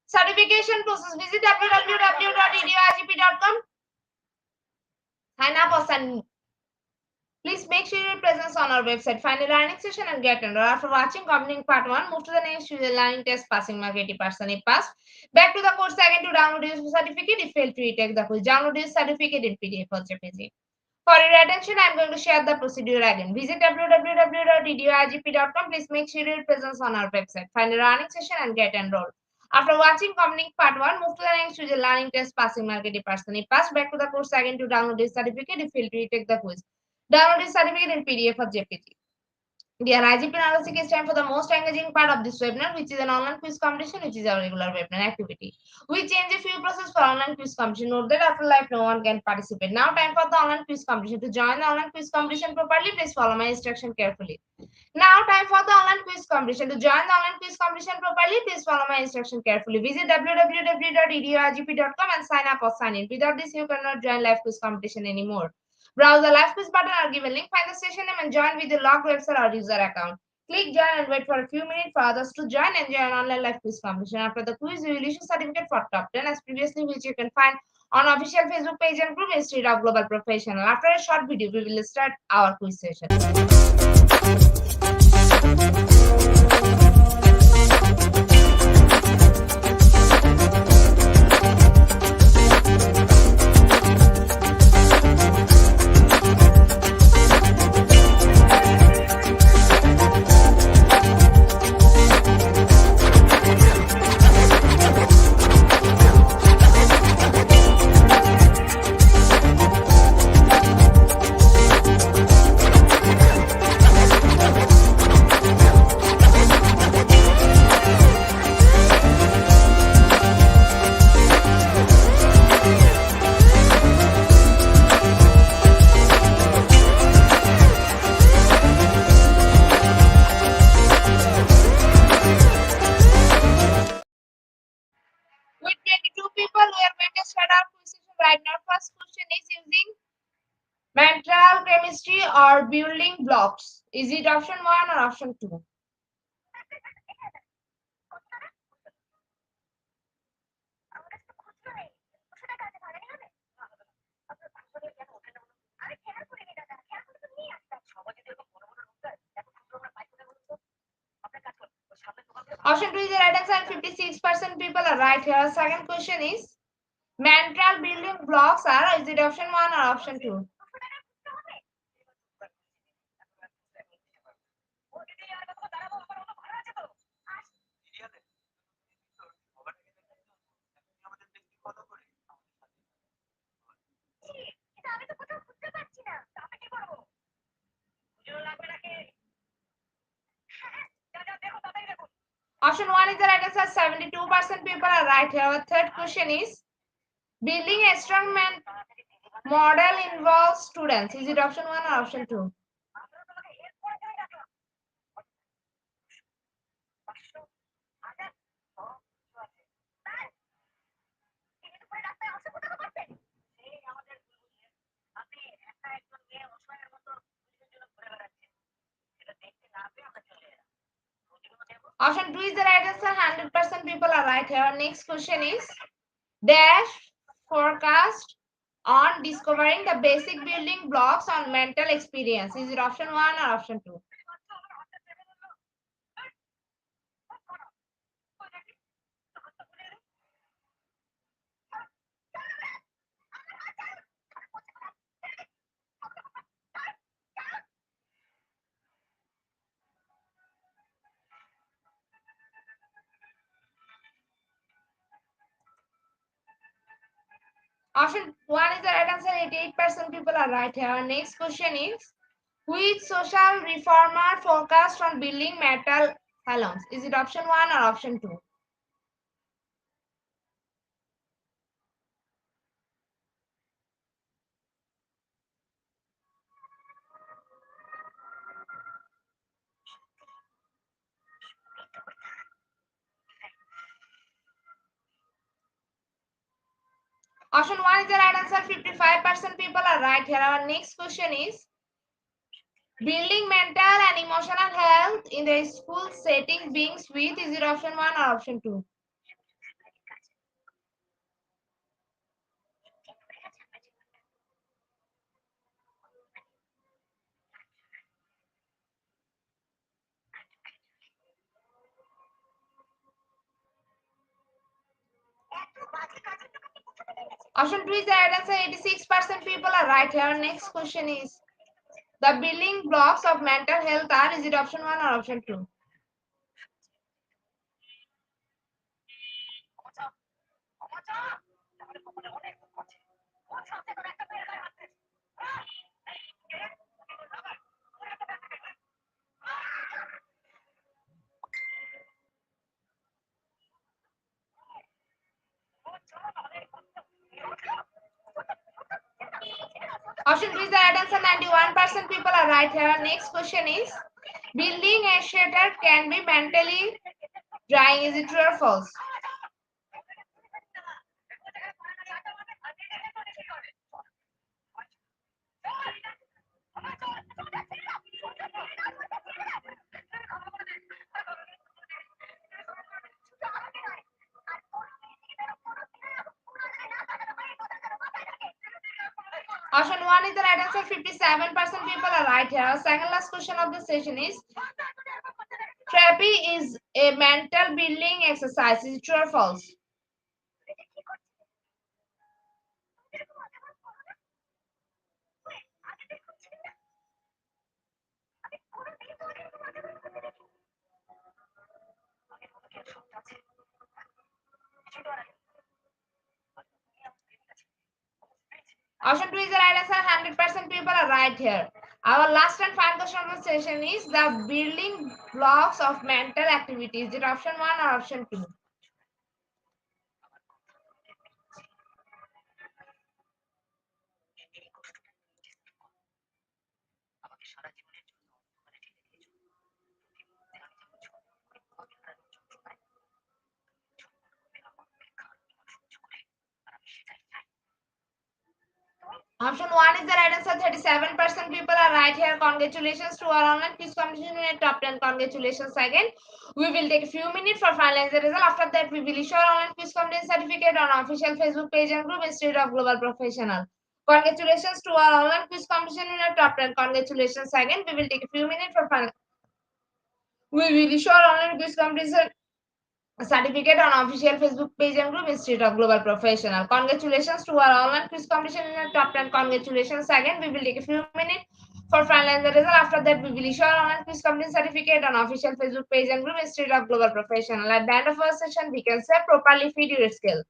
Certification process. Visit www.eduigp.com. Sign up or sign. Please make sure your presence on our website. Find a learning session and get enrolled. After watching completing part 1, move to the next learning test. Passing mark 80% if passed. Back to the course again to download your certificate. If failed to retake the quiz, download your certificate in PDF or JPG. For your attention, I am going to share the procedure again. Visit www.eduigp.com. Please make sure your presence on our website. Find a learning session and get enrolled. After watching completing part 1, move to the next to the learning test. Passing mark 80%. If passed, back to the course again to download this certificate. If failed to retake the quiz, download this certificate in PDF or JPG. Dear IGP Knowledge Seek, it's time for the most engaging part of this webinar, which is an online quiz competition, which is our regular webinar activity. We change a few processes for online quiz competition. Note that after live, no one can participate. Now, time for the online quiz competition. To join the online quiz competition properly, please follow my instruction carefully. Now, time for the online quiz competition. To join the online quiz competition properly, please follow my instruction carefully. Visit www.eduigp.com and sign up or sign in. Without this, you cannot join live quiz competition anymore. Browse the live quiz button or given link, find the session name and join with the logged website or user account. Click join and wait for a few minutes for others to join and join online live quiz competition. After the quiz, we will issue certificate for top 10 as previously, which you can find on official Facebook page and group Institute of Global Professional. After a short video, we will start our quiz session. are going to start our quiz session right now. First question is using mental chemistry or building blocks. Is it option 1 or option 2? Option 2 is the right answer and 56% people are right here. Second question is mental building blocks are, is it option 1 or option 2? Option 1 is the right answer. 72% people are right here. Our third question is building a strong model involves students. Is it option 1 or option 2? Option 2 is the right answer. 100% people are right here. Next question is dash forecast on discovering the basic building blocks on mental experience. Is it option 1 or option 2? Option 1 is the right answer. 88% people are right here. Next question is which social reformer focused on building metal columns? Is it option 1 or option 2? Option 1 is the right answer. 55% people are right here. Our next question is building mental and emotional health in the school setting beings with. Is it option 1 or option 2? Option 2 is the right answer. 86% people are right here. Next question is the building blocks of mental health are. Is it option 1 or option 2? Option 2 is the right answer. 91% people are right here. Next question is building a shelter can be mentally drying. Is it true or false? Option 1 is the right answer. 57% people are right here. Second last question of the session is therapy is a mental building exercise. Is it true or false? Option 2 is the right answer. 100% people are right here. Our last and final question of the session is the building blocks of mental activity. Is it option 1 or option 2? Option 1 is the right answer. 37% people are right here. Congratulations to our online quiz competition in top 10. Congratulations again. We will take a few minutes for finalizing the result. After that, we will issue our online quiz competition certificate on official Facebook page and group Institute of Global Professional. Congratulations to our online quiz competition in the top 10. Congratulations again. We will take a few minutes for final. We will issue our online quiz competition certificate on official Facebook page and group Institute of Global Professional. Congratulations to our online quiz competition in the top 10. Congratulations again. We will take a few minutes for finalizing the result. After that, we will issue our online quiz competition certificate on official Facebook page and group Institute of Global Professional. At the end of our session, we can say properly feed your skill.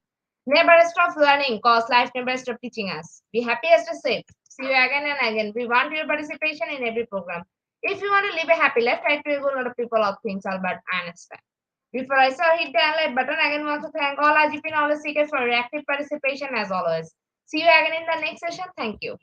Never stop learning, cause life never stop teaching us. Be happy as to safe. See you again and again. We want your participation in every program. If you want to live a happy life, try to able lot of people of things, Albert Einstein. Before I saw hit the like button, again want to thank all IGP knowledge seekers for your active participation as always. See you again in the next session. Thank you.